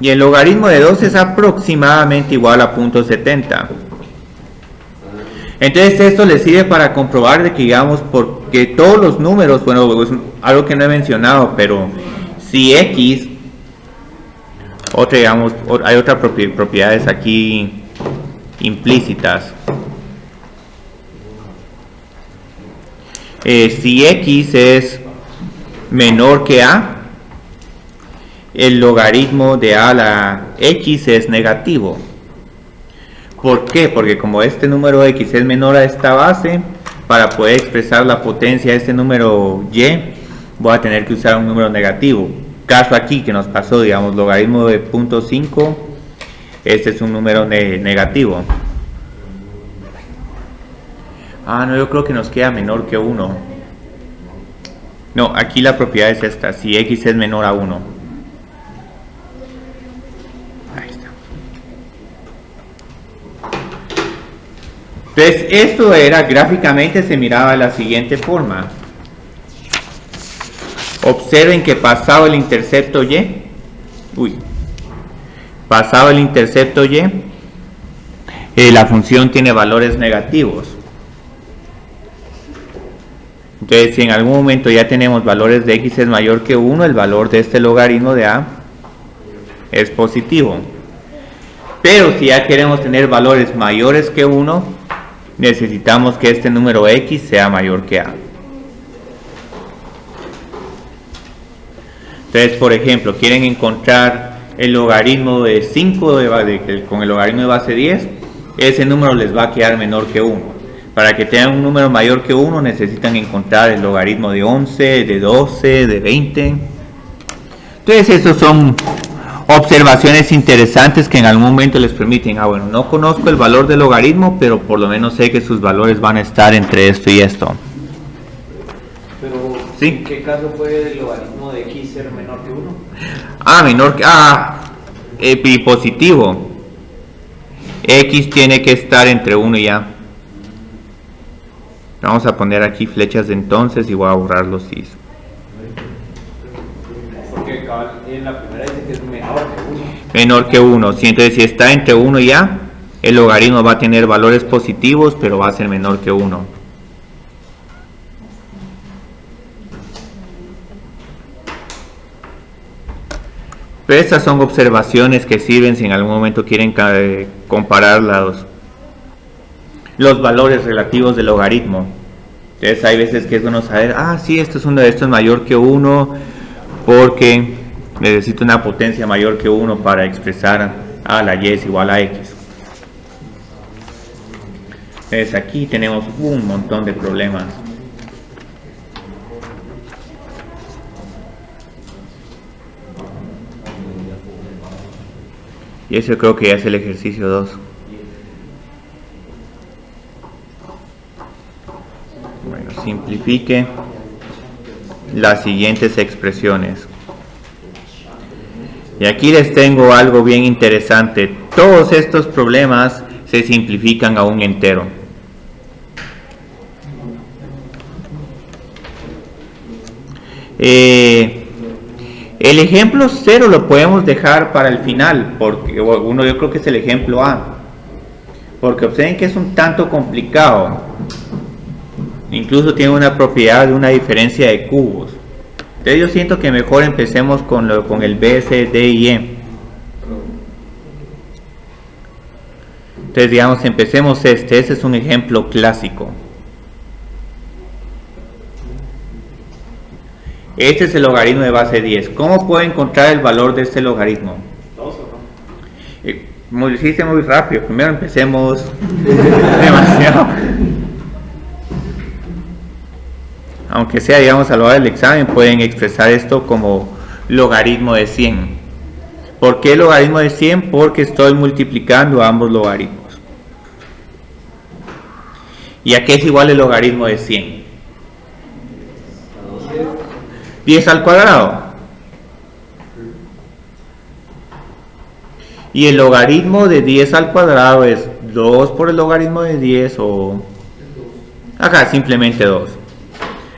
Y el logaritmo de 2 es aproximadamente igual a 0.70. Entonces esto les sirve para comprobar de que, digamos, porque todos los números, bueno, es algo que no he mencionado, pero si x, hay otras propiedades aquí implícitas. Si x es menor que a, el logaritmo de a a la x es negativo. ¿Por qué? Porque como este número x es menor a esta base, para poder expresar la potencia de este número y, voy a tener que usar un número negativo. Caso aquí que nos pasó, digamos, logaritmo de 0.5, este es un número negativo. No, yo creo que nos queda menor que 1. No, aquí la propiedad es esta, si x es menor a 1. Ahí está. Entonces, esto era, gráficamente se miraba de la siguiente forma. Observen que pasado el intercepto y, pasado el intercepto y, la función tiene valores negativos. Entonces, si en algún momento ya tenemos valores de x es mayor que 1, el valor de este logaritmo de a es positivo. Pero si ya queremos tener valores mayores que 1, necesitamos que este número x sea mayor que a. Entonces, por ejemplo, quieren encontrar el logaritmo de 5 con el logaritmo de base 10, ese número les va a quedar menor que 1. Para que tengan un número mayor que 1 necesitan encontrar el logaritmo de 11, de 12, de 20. Entonces esos son observaciones interesantes que en algún momento les permiten, bueno, no conozco el valor del logaritmo, pero por lo menos sé que sus valores van a estar entre esto y esto. Pero, ¿sí? ¿en qué caso puede el logaritmo de x ser menor que 1? Menor que... y positivo. X tiene que estar entre 1 y A. Vamos a poner aquí flechas de entonces y voy a borrar los is. Porque en la primera dice que es menor que 1. Menor que 1. Sí, entonces si está entre 1 y A, el logaritmo va a tener valores positivos, pero va a ser menor que 1. Pero estas son observaciones que sirven si en algún momento quieren comparar los valores relativos del logaritmo. Entonces hay veces que es bueno saber, sí, esto es mayor que 1 porque necesito una potencia mayor que 1 para expresar la y es igual a x. Entonces aquí tenemos un montón de problemas. Y eso creo que ya es el ejercicio 2. Bueno, simplifique las siguientes expresiones. Y aquí les tengo algo bien interesante. Todos estos problemas se simplifican a un entero. El ejemplo 0 lo podemos dejar para el final, porque yo creo que es el ejemplo A, porque observen que es un tanto complicado, incluso tiene una propiedad de una diferencia de cubos. Entonces yo siento que mejor empecemos con el B, C, D y E. Entonces digamos, empecemos este es un ejemplo clásico. Este es el logaritmo de base 10. ¿Cómo puedo encontrar el valor de este logaritmo? 2 o no. Lo hiciste muy rápido. Primero empecemos demasiado. Aunque sea, digamos, a la hora del examen, pueden expresar esto como logaritmo de 100. ¿Por qué logaritmo de 100? Porque estoy multiplicando ambos logaritmos. ¿Y a qué es igual el logaritmo de 100? 10 al cuadrado. Y el logaritmo de 10 al cuadrado es 2 por el logaritmo de 10 o... acá simplemente 2.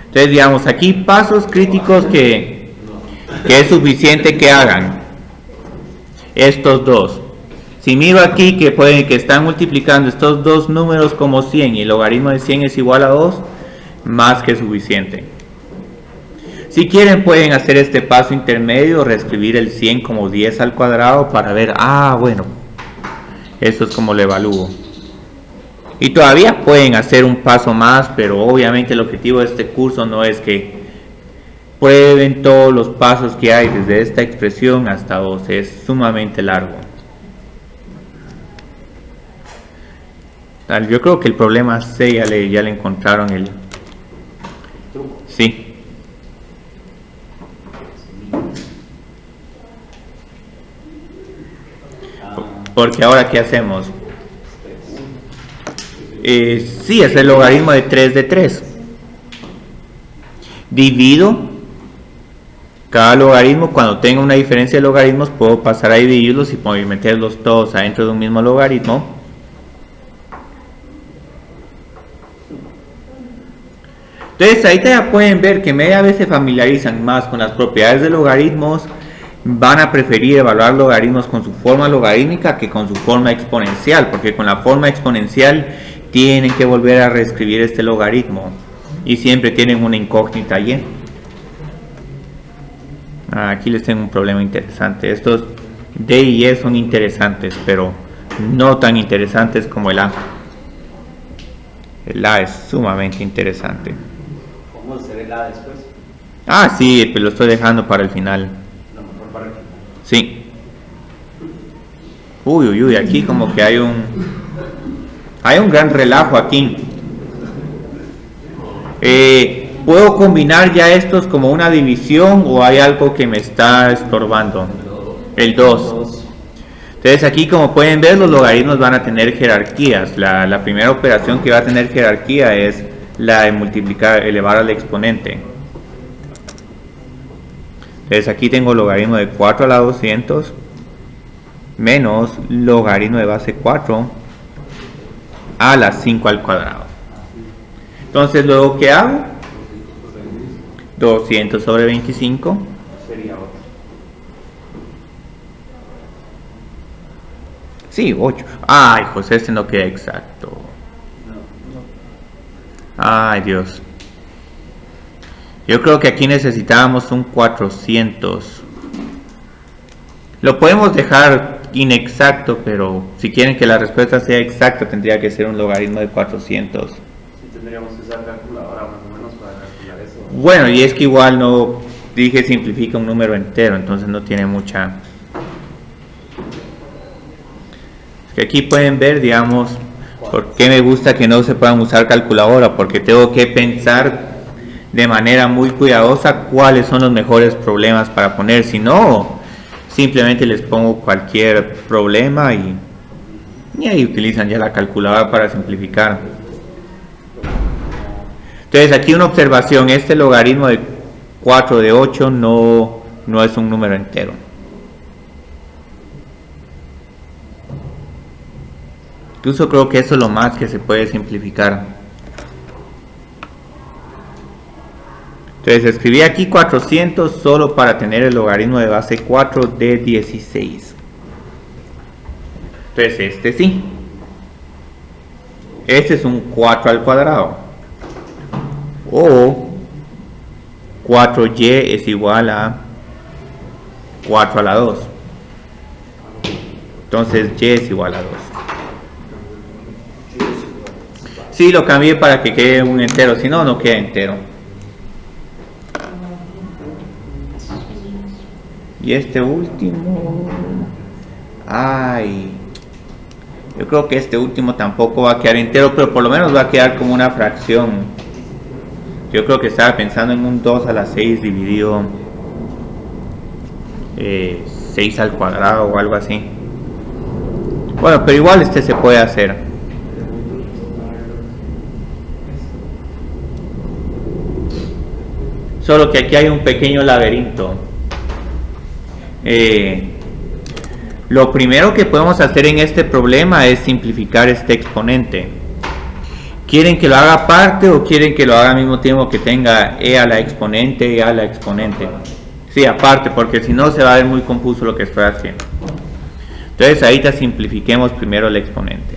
Entonces digamos aquí pasos críticos que es suficiente que hagan estos dos. Si miro aquí que están multiplicando estos dos números como 100 y el logaritmo de 100 es igual a 2, más que suficiente. Si quieren pueden hacer este paso intermedio, reescribir el 100 como 10 al cuadrado para ver, bueno, esto es como lo evalúo. Y todavía pueden hacer un paso más, pero obviamente el objetivo de este curso no es que prueben todos los pasos que hay desde esta expresión hasta 2, es sumamente largo. Yo creo que el problema C ya le encontraron el... Sí. Porque ahora, ¿qué hacemos? Sí, es el logaritmo de 3 de 3. Divido cada logaritmo. Cuando tenga una diferencia de logaritmos, puedo pasar a dividirlos y puedo meterlos todos adentro de un mismo logaritmo. Entonces, ahí ya pueden ver que media vez se familiarizan más con las propiedades de logaritmos, van a preferir evaluar logaritmos con su forma logarítmica que con su forma exponencial, porque con la forma exponencial tienen que volver a reescribir este logaritmo y siempre tienen una incógnita y. Aquí les tengo un problema interesante. Estos D y E son interesantes, pero no tan interesantes como el A. El A es sumamente interesante. ¿Cómo hacer el A después? Sí, pero lo estoy dejando para el final. Sí. Uy, aquí como que hay un gran relajo aquí. ¿Puedo combinar ya estos como una división o hay algo que me está estorbando? El 2. Entonces aquí, como pueden ver, los logaritmos van a tener jerarquías. La primera operación que va a tener jerarquía es la de multiplicar, elevar al exponente. Entonces aquí tengo logaritmo de 4 a la 200 menos logaritmo de base 4 a la 5 al cuadrado. Entonces luego, ¿qué hago? 200 sobre 25 Sería 8. Sí, 8. Ay, José, este no queda exacto. Ay, Dios. Yo creo que aquí necesitábamos un 400. Lo podemos dejar inexacto, pero si quieren que la respuesta sea exacta, tendría que ser un logaritmo de 400. Sí, tendríamos que usar calculadora más o menos para calcular eso. Bueno, y es que igual no dije simplifica un número entero, entonces no tiene mucha. Es que aquí pueden ver, digamos, por qué me gusta que no se puedan usar calculadora, porque tengo que pensar de manera muy cuidadosa cuáles son los mejores problemas para poner. Si no, simplemente les pongo cualquier problema y ahí utilizan ya la calculadora para simplificar. Entonces aquí una observación: este logaritmo de 4 de 8 no es un número entero. Incluso creo que eso es lo más que se puede simplificar. Entonces escribí aquí 400 solo para tener el logaritmo de base 4 de 16. Entonces este sí. Este es un 4 al cuadrado. O 4y es igual a 4 a la 2. Entonces y es igual a 2. Sí, lo cambié para que quede un entero, si no, no queda entero. Y este último, ay, yo creo que este último tampoco va a quedar entero, pero por lo menos va a quedar como una fracción. Yo creo que estaba pensando en un 2 a la 6 dividido 6 al cuadrado o algo así. Bueno, pero igual este se puede hacer. Solo que aquí hay un pequeño laberinto. Lo primero que podemos hacer en este problema es simplificar este exponente. ¿Quieren que lo haga aparte o quieren que lo haga al mismo tiempo que tenga e a la exponente, e a la exponente? Sí, aparte, porque si no se va a ver muy confuso lo que estoy haciendo. Entonces ahorita simplifiquemos primero el exponente.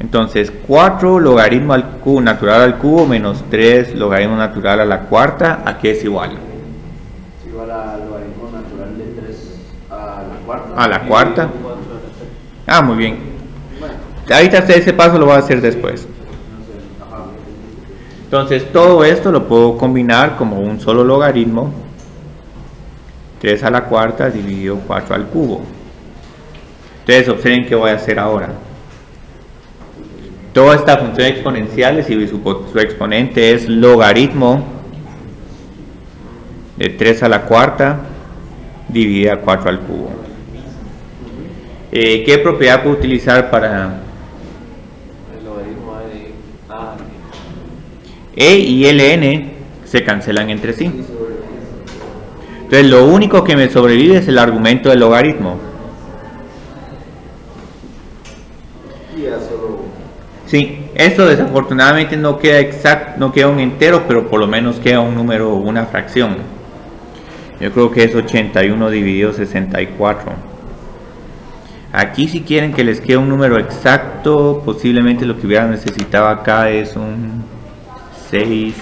Entonces 4 logaritmo al cubo, natural al cubo menos 3 logaritmo natural a la cuarta, ¿a qué es igual? Es igual al logaritmo natural de 3 a la cuarta. A la cuarta. Ah, muy bien. Bueno, Ahorita ese paso lo voy a hacer después. no sé, ajá. Entonces todo esto lo puedo combinar como un solo logaritmo. 3 a la cuarta dividido 4 al cubo. Entonces observen qué voy a hacer ahora. Toda esta función exponencial, y su exponente es logaritmo de 3 a la cuarta dividida 4 al cubo. ¿Qué propiedad puedo utilizar para El logaritmo de A. e y ln se cancelan entre sí? Entonces lo único que me sobrevive es el argumento del logaritmo. Y ya solo. Sí, esto desafortunadamente no queda exacto, no queda un entero, pero por lo menos queda un número, una fracción. Yo creo que es 81 dividido 64. Aquí, si quieren que les quede un número exacto, posiblemente lo que hubiera necesitado acá es un 6,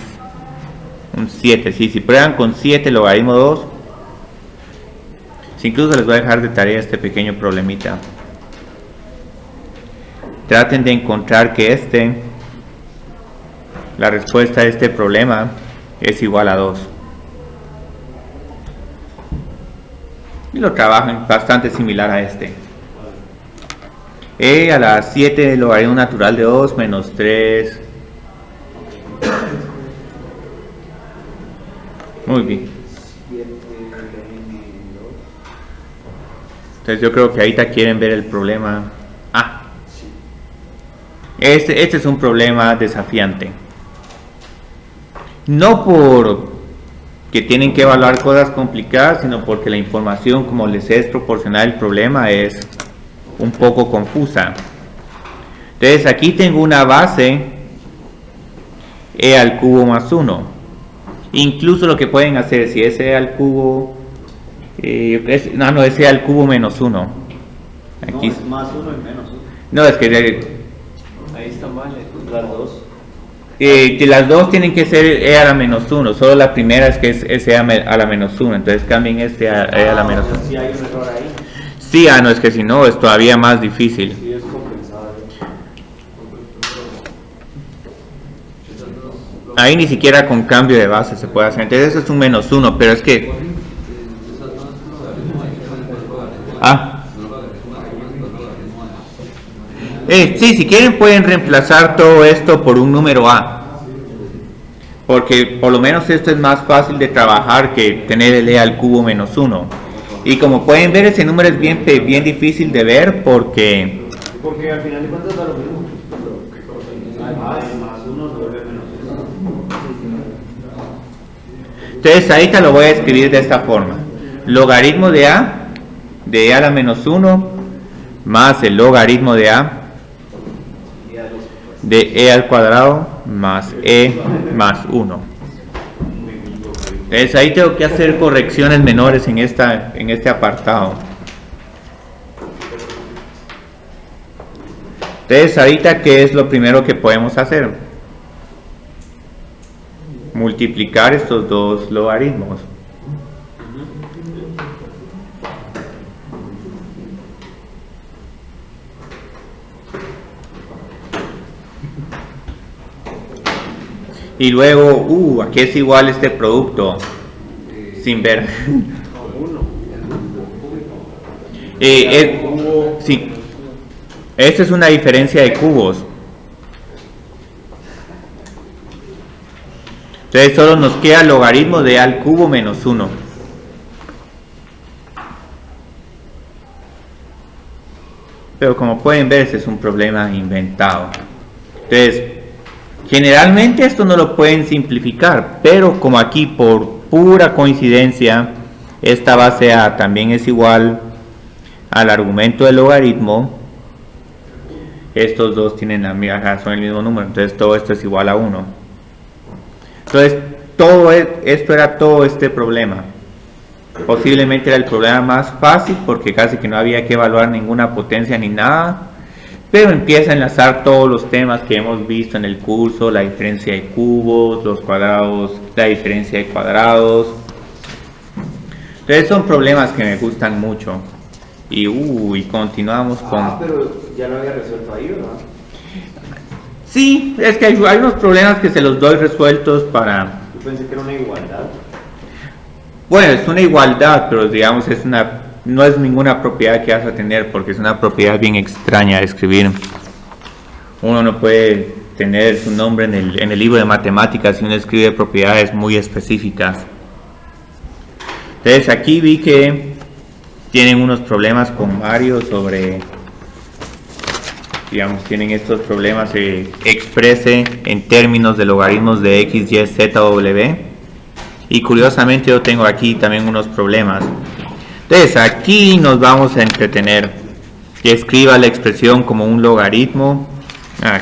un 7. Sí, si prueban con 7 logaritmo 2, incluso les voy a dejar de tarea este pequeño problemita. Traten de encontrar que la respuesta a este problema es igual a 2. Y lo trabajan bastante similar a este. E a la 7 logaritmo natural de 2 menos 3. Muy bien. Entonces yo creo que ahorita quieren ver el problema. Este es un problema desafiante. No por que tienen que evaluar cosas complicadas, sino porque la información como les es proporcionada el problema es un poco confusa. Entonces aquí tengo una base e al cubo más 1. Incluso lo que pueden hacer, si es e al cubo, es e al cubo menos 1. Aquí no, es más 1 y menos 1. No, es que Ahí está mal, las dos. que las dos tienen que ser e a la menos 1, solo la primera es que es e a la menos 1, entonces cambien este a e a la menos 1. Si hay un error ahí. Sí, no, es que si no es todavía más difícil. Sí, es compensado. Ahí ni siquiera con cambio de base se puede hacer, entonces eso es un menos 1, pero es que... Sí, si quieren pueden reemplazar todo esto por un número a, porque por lo menos esto es más fácil de trabajar que tener el e al cubo menos 1. Y como pueden ver, ese número es bien difícil de ver porque al final de cuentas da lo mismo. Más 1 se vuelve menos 1. Entonces ahorita lo voy a escribir de esta forma: logaritmo de a la menos 1 más el logaritmo de a de e al cuadrado más e más 1. Entonces ahí tengo que hacer correcciones menores en este apartado. Entonces ahorita, ¿qué es lo primero que podemos hacer? Multiplicar estos dos logaritmos. Y luego, aquí es igual este producto, sin ver. Sí, esta es una diferencia de cubos. Entonces solo nos queda el logaritmo de a al cubo menos 1. Pero como pueden ver, ese es un problema inventado. Entonces, generalmente esto no lo pueden simplificar, pero como aquí por pura coincidencia esta base a también es igual al argumento del logaritmo, estos dos tienen la misma razón, el mismo número, entonces todo esto es igual a 1. Entonces esto era todo este problema. Posiblemente era el problema más fácil porque casi que no había que evaluar ninguna potencia ni nada. Pero empieza a enlazar todos los temas que hemos visto en el curso: la diferencia de cubos, los cuadrados, la diferencia de cuadrados. Entonces son problemas que me gustan mucho. Y continuamos con... pero ya lo había resuelto ahí, ¿verdad? Sí, es que hay unos problemas que se los doy resueltos para... Yo pensé que era una igualdad. Bueno, es una igualdad, pero digamos no es ninguna propiedad que vas a tener, porque es una propiedad bien extraña de escribir. Uno no puede tener su nombre en el libro de matemáticas si uno escribe propiedades muy específicas. Entonces aquí vi que tienen unos problemas con Mario sobre, digamos, tienen estos problemas de exprese en términos de logaritmos de x, y, z, w. Y curiosamente yo tengo aquí también unos problemas. Entonces aquí nos vamos a entretener. Que escriba la expresión como un logaritmo.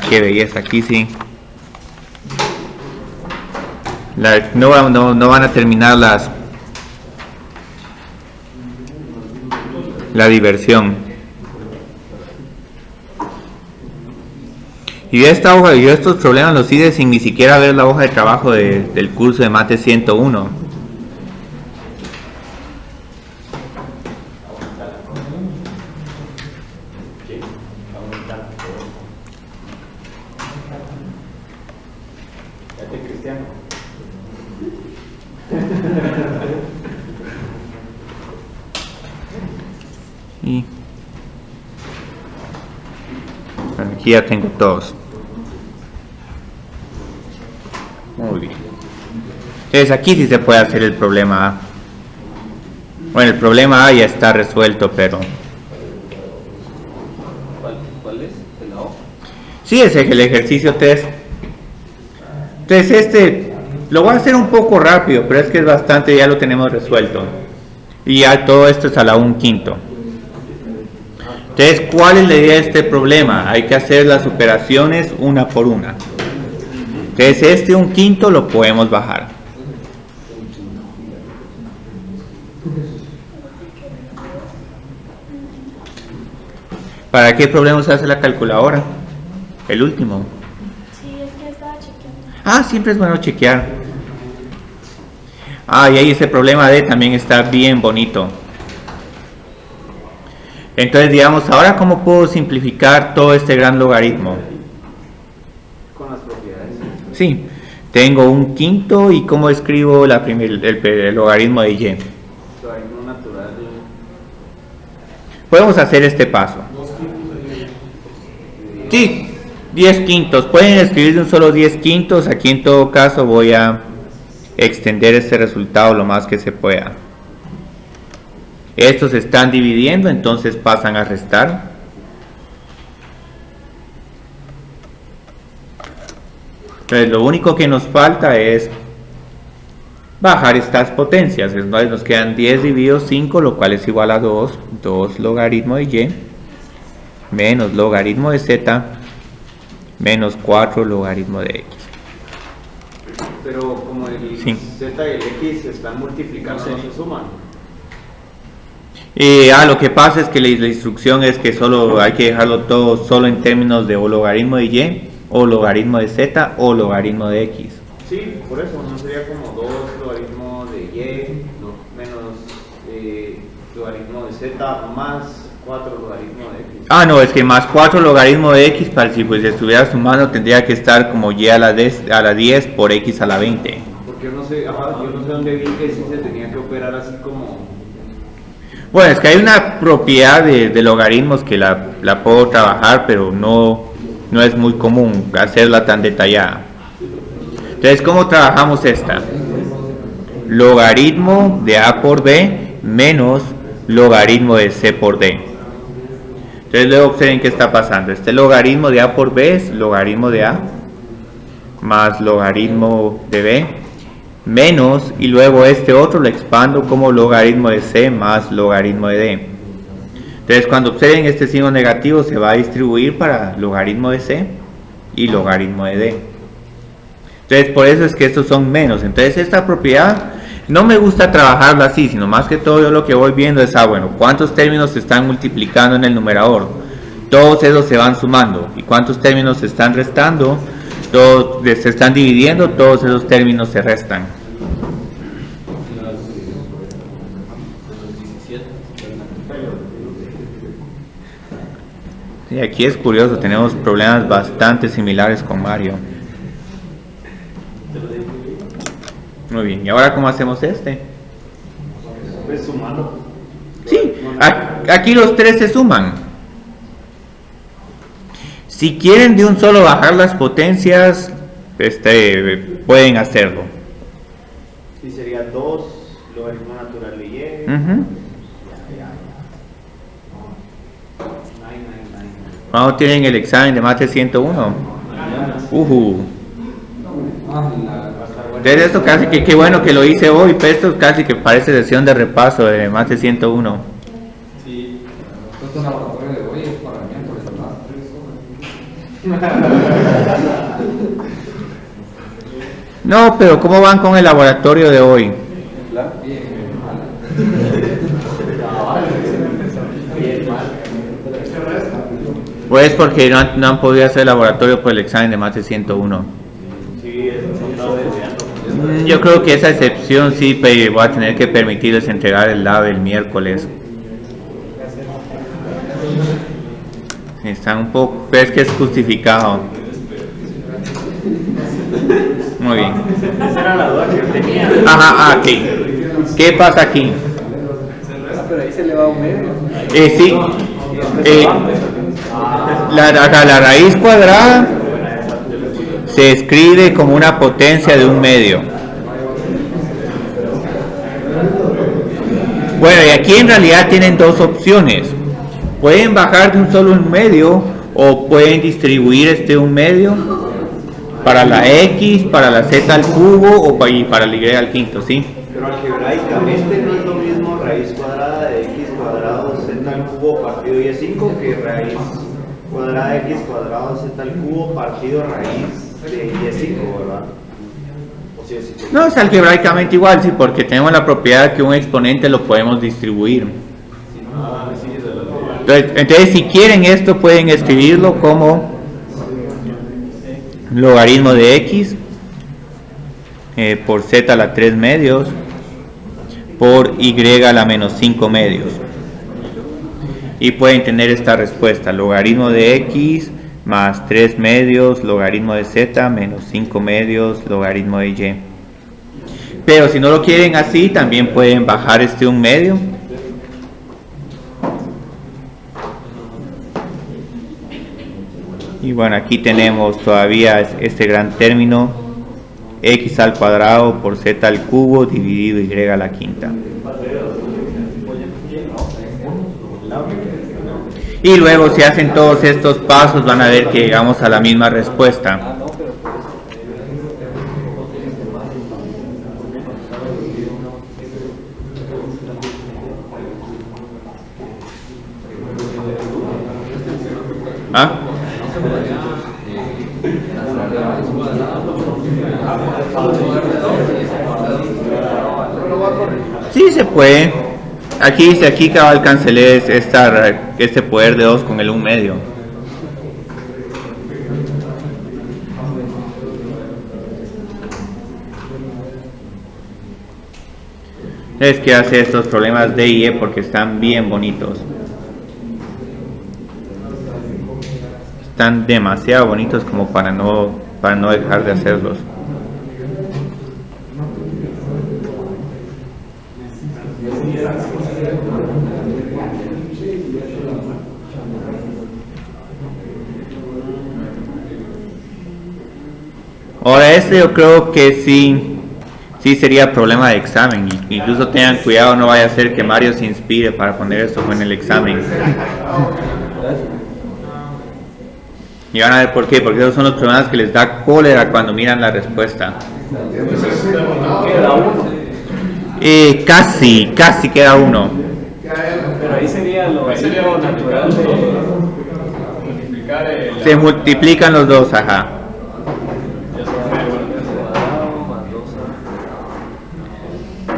Qué belleza, aquí sí. No van a terminar la diversión. Y esta hoja, yo estos problemas los hice sin ni siquiera ver la hoja de trabajo del curso de Mate 101. Aquí ya tengo todos. Muy bien. Entonces aquí sí se puede hacer el problema A. Bueno, el problema A ya está resuelto, pero... ¿Cuál es? ¿El A? Sí, es el ejercicio 3. Entonces este lo voy a hacer un poco rápido, pero es que es bastante, ya lo tenemos resuelto. Y ya todo esto es a la 1/5. Entonces, ¿cuál es la idea de este problema? Hay que hacer las operaciones una por una. Entonces, este 1/5 lo podemos bajar. ¿Para qué problema se hace la calculadora? El último. Sí, es que estaba chequeando. Ah, siempre es bueno chequear. Ah, y ahí ese problema D también está bien bonito. Entonces, digamos, ahora ¿cómo puedo simplificar todo este gran logaritmo? Con las propiedades. Sí, tengo 1/5 y ¿cómo escribo el logaritmo de Y? Logaritmo natural. Podemos hacer este paso. Sí, 10/5. Pueden escribir de un solo 10/5. Aquí en todo caso voy a extender este resultado lo más que se pueda. Estos se están dividiendo, entonces pasan a restar. Entonces lo único que nos falta es bajar estas potencias. Entonces nos quedan 10 dividido 5, lo cual es igual a 2. 2 logaritmo de Y menos logaritmo de Z menos 4 logaritmo de X. Pero como el Sí. Z y el X se están multiplicando, no se suman. Lo que pasa es que la instrucción es que solo hay que dejarlo todo solo en términos de o logaritmo de Y, o logaritmo de Z, o logaritmo de X. Sí, por eso, no sería como 2 logaritmo de Y menos logaritmo de Z más 4 logaritmo de X. Ah, no, es que más 4 logaritmo de X, para si pues estuviera sumando tendría que estar como Y a la 10 por X a la 20. Porque yo no sé dónde vi que sí se tenía que operar así como... Bueno, es que hay una propiedad de logaritmos que la puedo trabajar, pero no es muy común hacerla tan detallada. Entonces, ¿cómo trabajamos esta? Logaritmo de A por B menos logaritmo de C por D. Entonces luego observen qué está pasando. Este logaritmo de A por B es logaritmo de A más logaritmo de B menos, y luego este otro lo expando como logaritmo de C más logaritmo de D. Entonces cuando observen este signo negativo se va a distribuir para logaritmo de C y logaritmo de D. Entonces por eso es que estos son menos. Entonces esta propiedad no me gusta trabajarlo así, sino más que todo yo lo que voy viendo es, bueno, ¿cuántos términos se están multiplicando en el numerador? Todos esos se van sumando. ¿Y cuántos términos se están restando? Todos se están dividiendo, todos esos términos se restan. Y aquí es curioso, tenemos problemas bastante similares con Mario. Muy bien, ¿y ahora cómo hacemos este? Pues sumando. Sí, aquí los tres se suman. Si quieren de un solo bajar las potencias, pueden hacerlo. Sí, sería 2 logaritmo natural de Y. ¿Cuándo tienen el examen de Mate 101? Entonces esto casi que, qué bueno que lo hice hoy, pero esto casi que parece sesión de repaso de Mate 101. Sí, esto es un laboratorio de hoy, es para miércoles, ¿verdad? No, pero ¿cómo van con el laboratorio de hoy? Bien, Pues porque no han podido hacer el laboratorio por el examen de Mate 101. Sí, eso no desviando. Yo creo que esa excepción sí voy a tener que permitirles entregar el lab el miércoles. Están un poco, pero es que es justificado. Muy bien. Esa era la duda que yo tenía. Ajá, aquí. ¿Qué pasa aquí? pero ahí se le va un medio. Sí. La raíz cuadrada se escribe como una potencia de un medio. Bueno, y aquí en realidad tienen dos opciones. Pueden bajar de un solo un medio o pueden distribuir un medio para la x, para la z al cubo o para la y al quinto, ¿sí? Pero algebraicamente no es lo mismo raíz cuadrada de x cuadrado z al cubo partido y es 5 que raíz cuadrada de x cuadrado z al cubo partido raíz de y es 5, ¿verdad? O si es 5. No, es algebraicamente igual, sí, porque tenemos la propiedad que un exponente lo podemos distribuir. Entonces, si quieren esto, pueden escribirlo como logaritmo de x por z a la 3 medios por y a la menos 5 medios. Y pueden tener esta respuesta: logaritmo de x más 3 medios, logaritmo de z menos 5 medios, logaritmo de y. Pero si no lo quieren así, también pueden bajar un medio. Y bueno, aquí tenemos todavía este gran término, x al cuadrado por z al cubo dividido y a la quinta. Y luego, si hacen todos estos pasos, van a ver que llegamos a la misma respuesta. ¿Ah? Sí, se puede. Aquí dice, aquí cabal cancelé este poder de 2 con el 1 medio. Es que hace estos problemas D y E porque están bien bonitos. Están demasiado bonitos como para no dejar de hacerlos. Ahora yo creo que sí sería problema de examen. Incluso tengan cuidado, no vaya a ser que Mario se inspire para poner esto en el examen. Y van a ver por qué, porque esos son los problemas que les da cólera cuando miran la respuesta. Casi queda uno. Pero ahí sería lo natural de multiplicar el... Se multiplican los dos, ajá.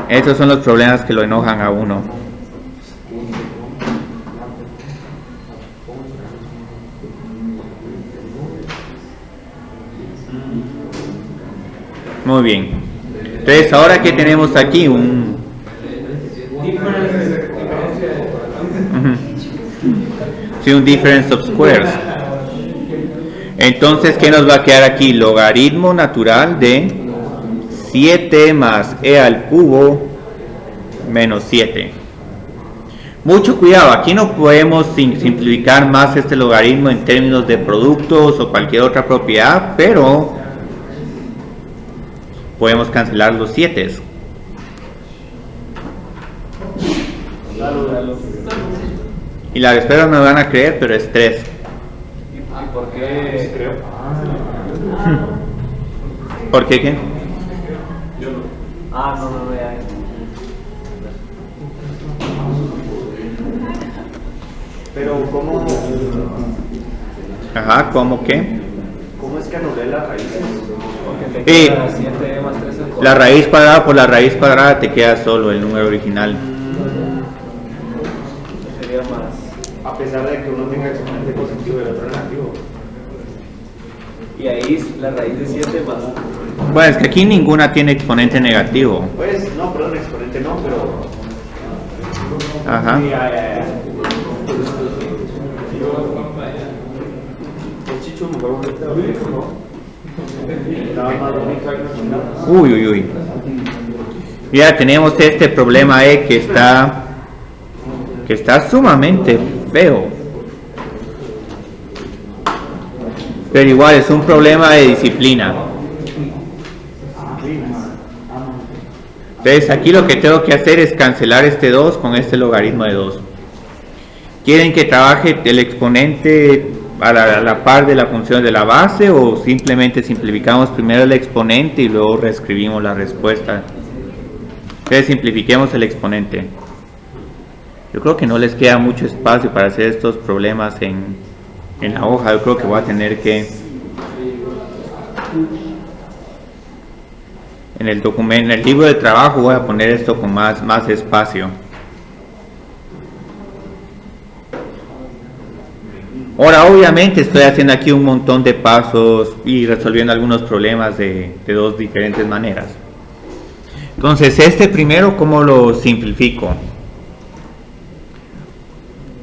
Estos son los problemas que lo enojan a uno. Muy bien. Entonces, ahora que tenemos aquí un difference of squares. Entonces, ¿qué nos va a quedar aquí? Logaritmo natural de 7 más e al cubo menos 7. Mucho cuidado, aquí no podemos simplificar más este logaritmo en términos de productos o cualquier otra propiedad, pero podemos cancelar los 7. Y la respuesta no me van a creer, pero es 3. ¿Y por qué creo? ¿Por qué qué? No, ya. Pero ¿cómo? Ajá, ¿cómo qué? ¿Cómo es que anulé las raíces? Porque te queda 7 más 3 al cuadrado. La raíz cuadrada por la raíz cuadrada te queda solo el número original. Sería más. A pesar de que uno tenga exponente positivo y el otro negativo. Y ahí la raíz de 7 más. Bueno, es que aquí ninguna tiene exponente negativo. Pues, no, perdón, exponente no, pero... Ajá. Sí, ya. Uy. Ya tenemos este problema que está sumamente feo. Pero igual es un problema de disciplina. Entonces aquí lo que tengo que hacer es cancelar este 2 con este logaritmo de 2. ¿Quieren que trabaje el exponente a la par de la función de la base o simplemente simplificamos primero el exponente y luego reescribimos la respuesta? Entonces simplifiquemos el exponente. Yo creo que no les queda mucho espacio para hacer estos problemas en la hoja. Yo creo que voy a tener que en el documento, en el libro de trabajo voy a poner esto con más espacio. Ahora obviamente estoy haciendo aquí un montón de pasos y resolviendo algunos problemas de dos diferentes maneras. Entonces este primero, ¿cómo lo simplifico?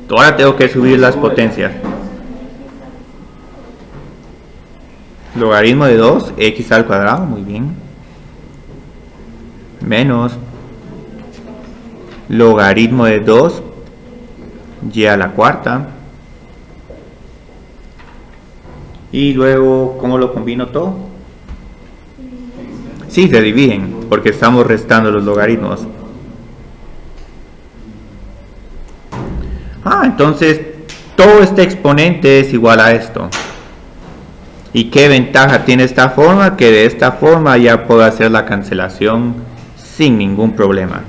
Ahora tengo que subir las potencias. Logaritmo de 2, x al cuadrado, muy bien. Menos logaritmo de 2, y a la cuarta. Y luego, ¿cómo lo combino todo? Sí, se dividen, porque estamos restando los logaritmos. Entonces, todo este exponente es igual a esto. ¿Y qué ventaja tiene esta forma? Que de esta forma ya puedo hacer la cancelación sin ningún problema.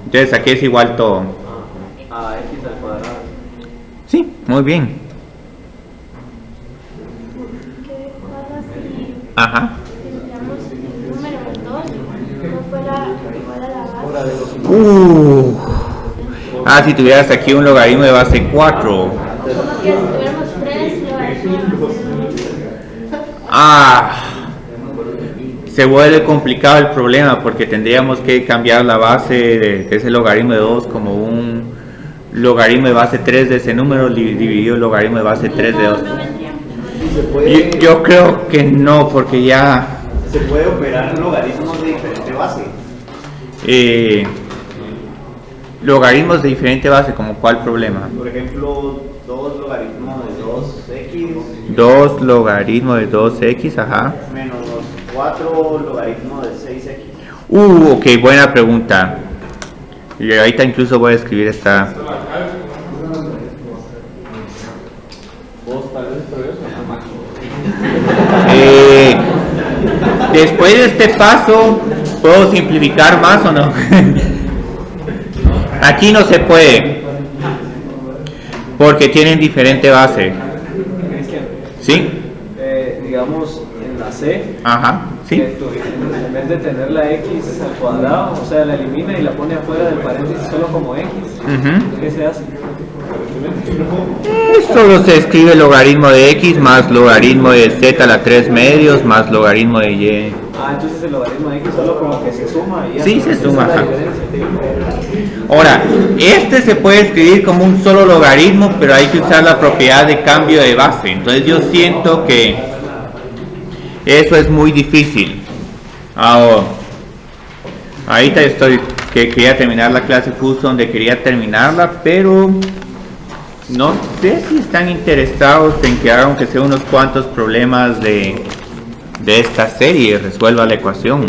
Entonces aquí es igual todo. A x al cuadrado. Sí, muy bien. ¿Qué pasa si Ajá. digamos el número 2 no fuera igual a la base? Si tuvieras aquí un logaritmo de base 4. Como que si tuviéramos 3 logaritmos. Se vuelve complicado el problema porque tendríamos que cambiar la base de ese logaritmo de 2 como un logaritmo de base 3 de ese número dividido el logaritmo de base 3 de 2. Yo creo que no, porque ya se puede operar logaritmos de diferente base. Logaritmos de diferente base, ¿como cuál problema? Por ejemplo, 2 logaritmos de 2x 2 logaritmo de 2x, ajá, menos 4 logaritmos de 6x. Ok, buena pregunta. Y ahorita incluso voy a escribir esta. Después de este paso, ¿puedo simplificar más o no? Aquí no se puede, porque tienen diferente base. ¿Sí? Digamos, en la C, Ajá, sí. que en vez de tener la x al cuadrado, o sea, la elimina y la pone afuera del paréntesis solo como x. ¿Qué se hace? Solo se escribe logaritmo de x más logaritmo de z a la 3 medios más logaritmo de y. Entonces el logaritmo de x solo como que se suma y ya. Sí, se suma. Esa es la Ajá. diferencia. Ahora, este se puede escribir como un solo logaritmo, pero hay que usar la propiedad de cambio de base. Entonces yo siento que eso es muy difícil. Ahorita que quería terminar la clase justo donde quería terminarla, pero no sé si están interesados en que haga aunque sea unos cuantos problemas de esta serie, resuelva la ecuación.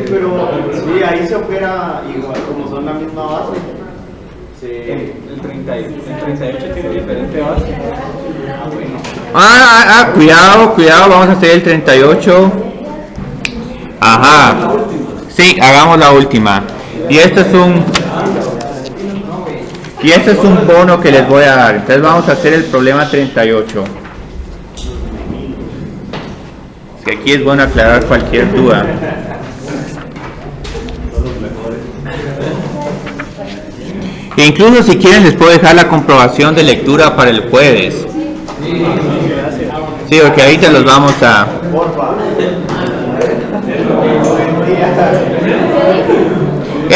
Pero sí, ahí se opera igual, como son la misma base. El 38 tiene diferente base. Cuidado, vamos a hacer el 38. Ajá. Sí, hagamos la última. Y esto es un bono que les voy a dar. Entonces vamos a hacer el problema 38. Es que aquí es bueno aclarar cualquier duda. E incluso si quieren les puedo dejar la comprobación de lectura para el jueves. Sí, porque ahorita los vamos a...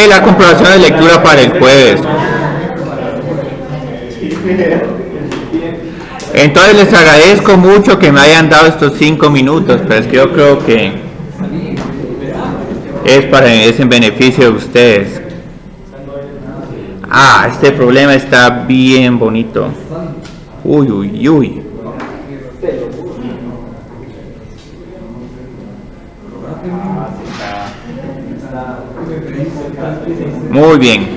la comprobación de lectura para el jueves. Entonces les agradezco mucho que me hayan dado estos 5 minutos, pero es que yo creo que es en beneficio de ustedes. Ah, este problema está bien bonito. Uy, uy, uy. Muy bien.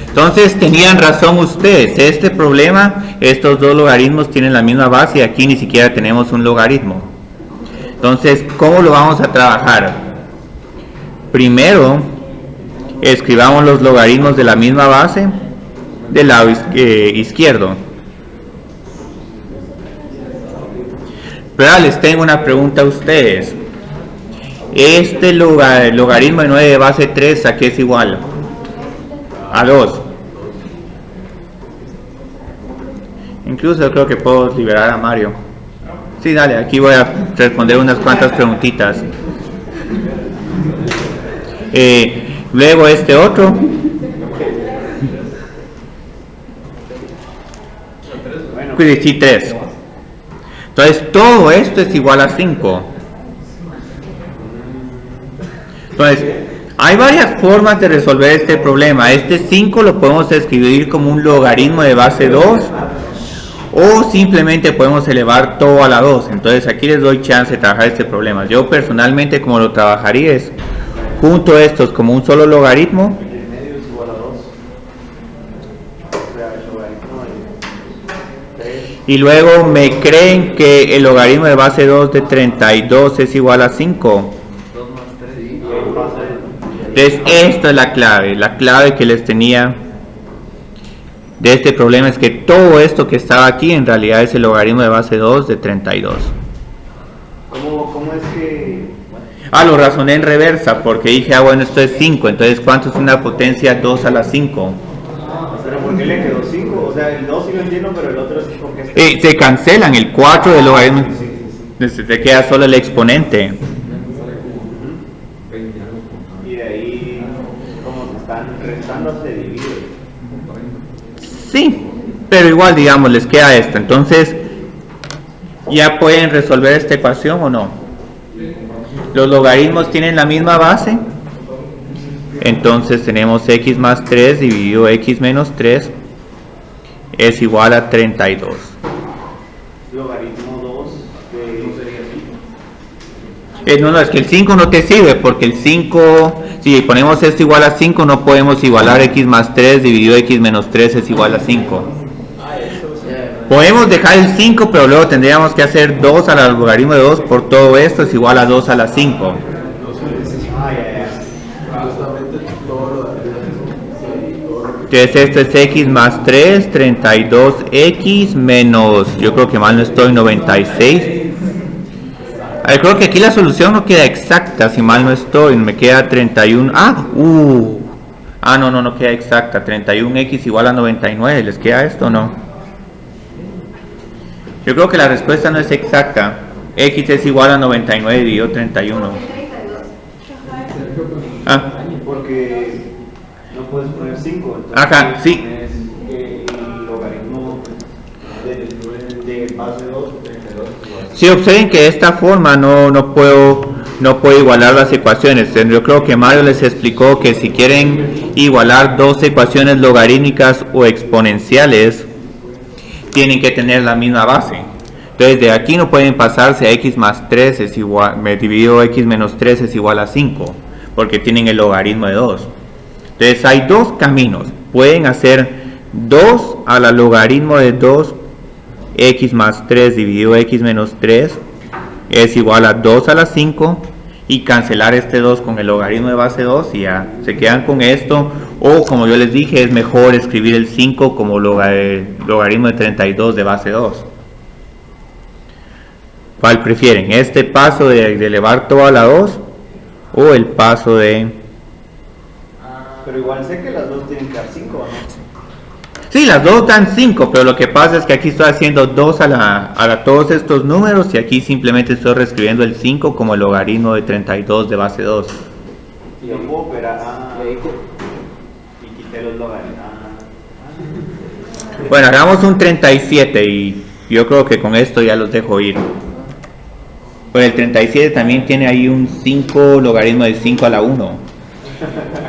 Entonces tenían razón ustedes. Este problema, estos dos logaritmos tienen la misma base y aquí ni siquiera tenemos un logaritmo. Entonces, ¿cómo lo vamos a trabajar? Primero, escribamos los logaritmos de la misma base del lado izquierdo. Pero les tengo una pregunta a ustedes. Este logaritmo de 9 de base 3, ¿a qué es igual? A 2. Incluso creo que puedo liberar a Mario. Sí, dale, aquí voy a responder unas cuantas preguntitas. Luego este otro. Sí, 3. Entonces todo esto es igual a 5. Entonces, hay varias formas de resolver este problema. Este 5 lo podemos escribir como un logaritmo de base 2 o simplemente podemos elevar todo a la 2. Entonces aquí les doy chance de trabajar este problema. Yo personalmente como lo trabajaría es junto estos como un solo logaritmo. El medio es igual a 2. O sea, el logaritmo de 3. Y luego me creen que el logaritmo de base 2 de 32 es igual a 5. Entonces esta es la clave que les tenía de este problema es que todo esto que estaba aquí en realidad es el logaritmo de base 2 de 32. ¿Cómo es que...? Ah, lo razoné en reversa porque dije, bueno, esto es 5, entonces ¿cuánto es una potencia 2 a la 5? ¿Pero por qué le quedó 5? O sea, el 2 sí lo entiendo, pero el otro es porque... Se cancelan, el 4 del logaritmo, te queda solo el exponente. Y de ahí, como se están restando, se divide. Sí, pero igual, digamos, les queda esto. Entonces, ¿ya pueden resolver esta ecuación o no? Los logaritmos tienen la misma base. Entonces tenemos x más 3 dividido x menos 3 es igual a 32. Logaritmo 2 no sería así. No, es que el 5 no te sirve porque el 5, si ponemos esto igual a 5 no podemos igualar x más 3 dividido x menos 3 es igual a 5. Podemos dejar el 5 pero luego tendríamos que hacer 2 al logaritmo de 2 por todo esto es igual a 2 a la 5. Entonces esto es x más 3, 32x menos, yo creo que mal no estoy, 96. A ver, creo que aquí la solución no queda exacta, si mal no estoy, me queda 31, no queda exacta, 31x igual a 99, ¿les queda esto o no? Yo creo que la respuesta no es exacta, x es igual a 99 dividido 31. Porque no puedes poner 5, entonces ajá, sí. El logaritmo de base 2, 32. Si observen que de esta forma no puedo igualar las ecuaciones. Yo creo que Mario les explicó que si quieren igualar dos ecuaciones logarítmicas o exponenciales tienen que tener la misma base. Entonces de aquí no pueden pasarse a x más 3 es igual, dividido x menos 3 es igual a 5 porque tienen el logaritmo de 2. Entonces hay dos caminos. Pueden hacer 2 a la logaritmo de 2 x más 3 dividido x menos 3 es igual a 2 a la 5 y cancelar este 2 con el logaritmo de base 2 y ya se quedan con esto. O como yo les dije, es mejor escribir el 5 como logaritmo de 32 de base 2. ¿Cuál prefieren? ¿Este paso de elevar todo a la 2 o el paso de...? Pero igual sé que las dos tienen que dar 5, ¿no? Sí, las dos dan 5, pero lo que pasa es que aquí estoy haciendo 2 a todos estos números y aquí simplemente estoy reescribiendo el 5 como el logaritmo de 32 de base 2. Y yo puedo operar y quité los logaritmos. Bueno, hagamos un 37 y yo creo que con esto ya los dejo ir. Pero el 37 también tiene ahí un 5 logaritmo de 5 a la 1.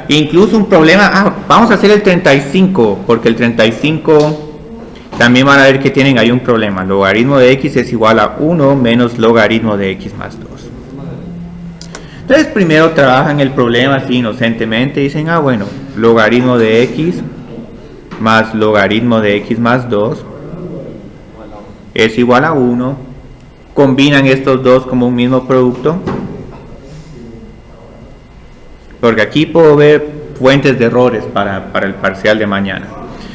Incluso un problema, vamos a hacer el 35, porque el 35 también van a ver que tienen ahí un problema. Logaritmo de x es igual a 1 menos logaritmo de x más 2. Entonces primero trabajan el problema así inocentemente, dicen, ah bueno, logaritmo de x más logaritmo de x más 2 es igual a 1. Combinan estos dos como un mismo producto, porque aquí puedo ver fuentes de errores para el parcial de mañana.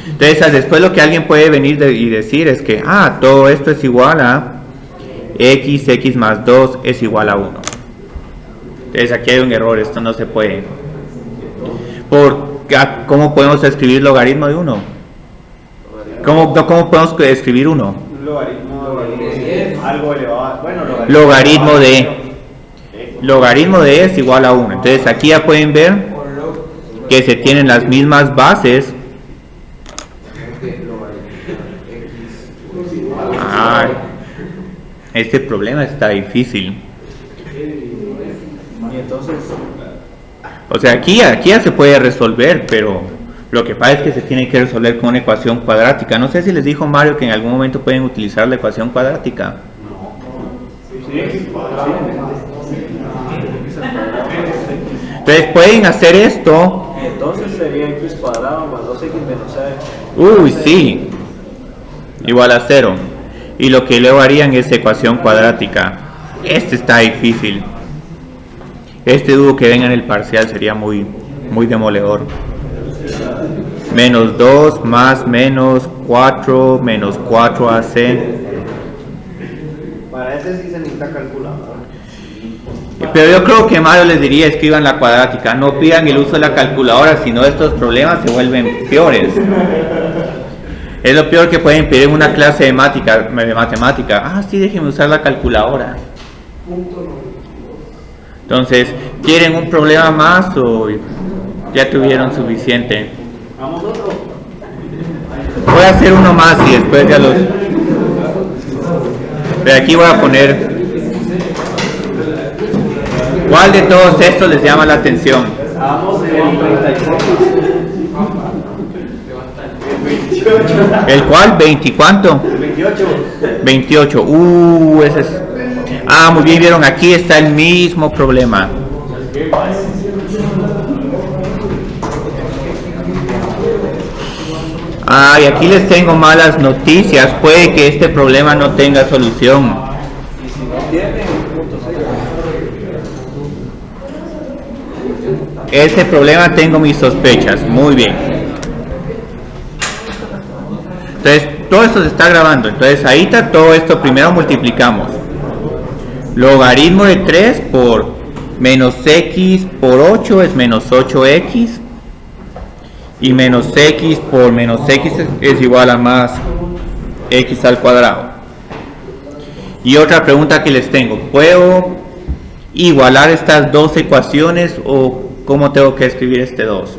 Entonces después lo que alguien puede venir y decir es que todo esto es igual a x más 2 es igual a 1. Entonces aquí hay un error, esto no se puede. ¿Cómo podemos escribir logaritmo de 1? ¿Cómo podemos escribir 1? Logaritmo de algo elevado. Bueno, logaritmo de es igual a 1. Entonces aquí ya pueden ver que se tienen las mismas bases. Este problema está difícil. Y entonces, o sea, aquí ya se puede resolver, pero lo que pasa es que se tiene que resolver con una ecuación cuadrática. No sé si les dijo Mario que en algún momento pueden utilizar la ecuación cuadrática. Entonces pueden hacer esto. entonces sería x cuadrado más 2x menos a. Uy, sí. Igual a 0. Y lo que luego harían es ecuación cuadrática. Este está difícil. Este dudo que venga en el parcial sería muy demoledor. Menos 2 más menos 4 menos 4ac. Para ese sí se necesita calculadora. Pero yo creo que Mario les diría escriban la cuadrática. No pidan el uso de la calculadora, sino estos problemas se vuelven peores. Es lo peor que pueden pedir en una clase de matemática. Sí, déjenme usar la calculadora. Entonces, ¿quieren un problema más o ya tuvieron suficiente? Vamos otro. Voy a hacer uno más y después ya los... Pero aquí voy a poner... ¿Cuál de todos estos les llama la atención? Vamos el 36. ¿El cuál? ¿20 cuánto? El 28. 28. Ese es... muy bien, vieron, aquí está el mismo problema. Y aquí les tengo malas noticias. Puede que este problema no tenga solución. Y si no tiene, Ese problema tengo mis sospechas. Muy bien. Entonces, todo esto se está grabando. Entonces, ahí está todo esto. Primero multiplicamos. Logaritmo de 3 por menos x por 8 es menos 8x. Y menos x por menos x es igual a más x al cuadrado. Y otra pregunta que les tengo. ¿Puedo igualar estas dos ecuaciones o cómo tengo que escribir este 2?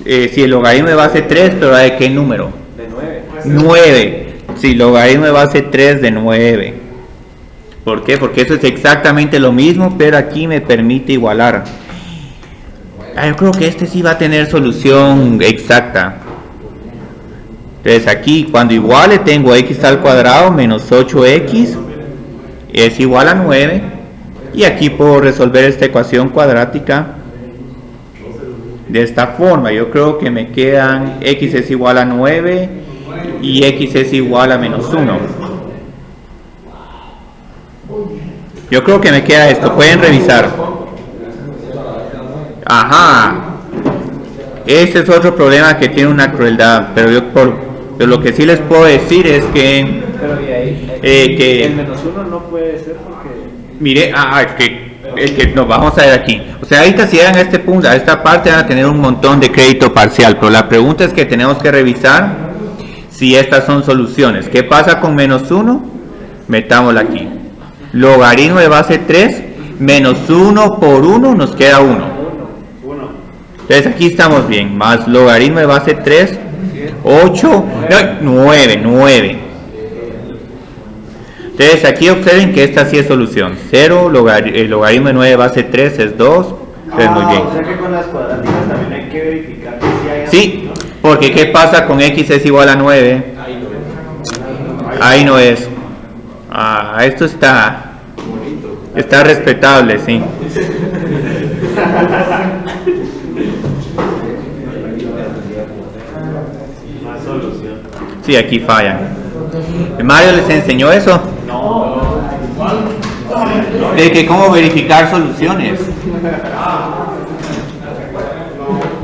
Si el logaritmo de base 3, pero ¿de qué número? de 9. 9. Si logaritmo de base 3 de 9. ¿Por qué? Porque eso es exactamente lo mismo, pero aquí me permite igualar. Yo creo que este sí va a tener solución exacta. Entonces aquí cuando iguale tengo x al cuadrado menos 8x es igual a 9. Y aquí puedo resolver esta ecuación cuadrática de esta forma. Yo creo que me quedan x es igual a 9 y x es igual a menos 1. Yo creo que me queda esto. Pueden revisar. Este es otro problema que tiene una crueldad, pero pero lo que sí les puedo decir es que Pero y ahí, que el menos 1 no puede ser porque... mire, que nos vamos a ver aquí. O sea, ahorita si llegan a este punto, a esta parte, van a tener un montón de crédito parcial, pero la pregunta es que tenemos que revisar si estas son soluciones. ¿Qué pasa con menos 1? Metámosla aquí. Logaritmo de base 3 menos 1 por 1 nos queda 1. Entonces aquí estamos bien. Más logaritmo de base 3, 8, 9. Entonces aquí observen que esta sí es solución. 0, el logaritmo de 9 de base 3 es 2. Entonces, muy bien. O sea que con las cuadráticas también hay que verificar que sí hay. Sí, porque ¿qué pasa con x es igual a 9? Ahí no es. Esto está respetable, sí. Más solución. Sí, aquí fallan. ¿Mario les enseñó eso? No. De que cómo verificar soluciones.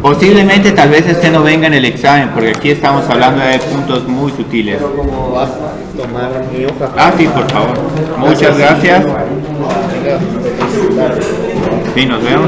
Posiblemente tal vez este no venga en el examen, porque aquí estamos hablando de puntos muy sutiles. Pero como vas a tomar mi hoja. Sí, por favor. Muchas gracias. Sí, nos vemos.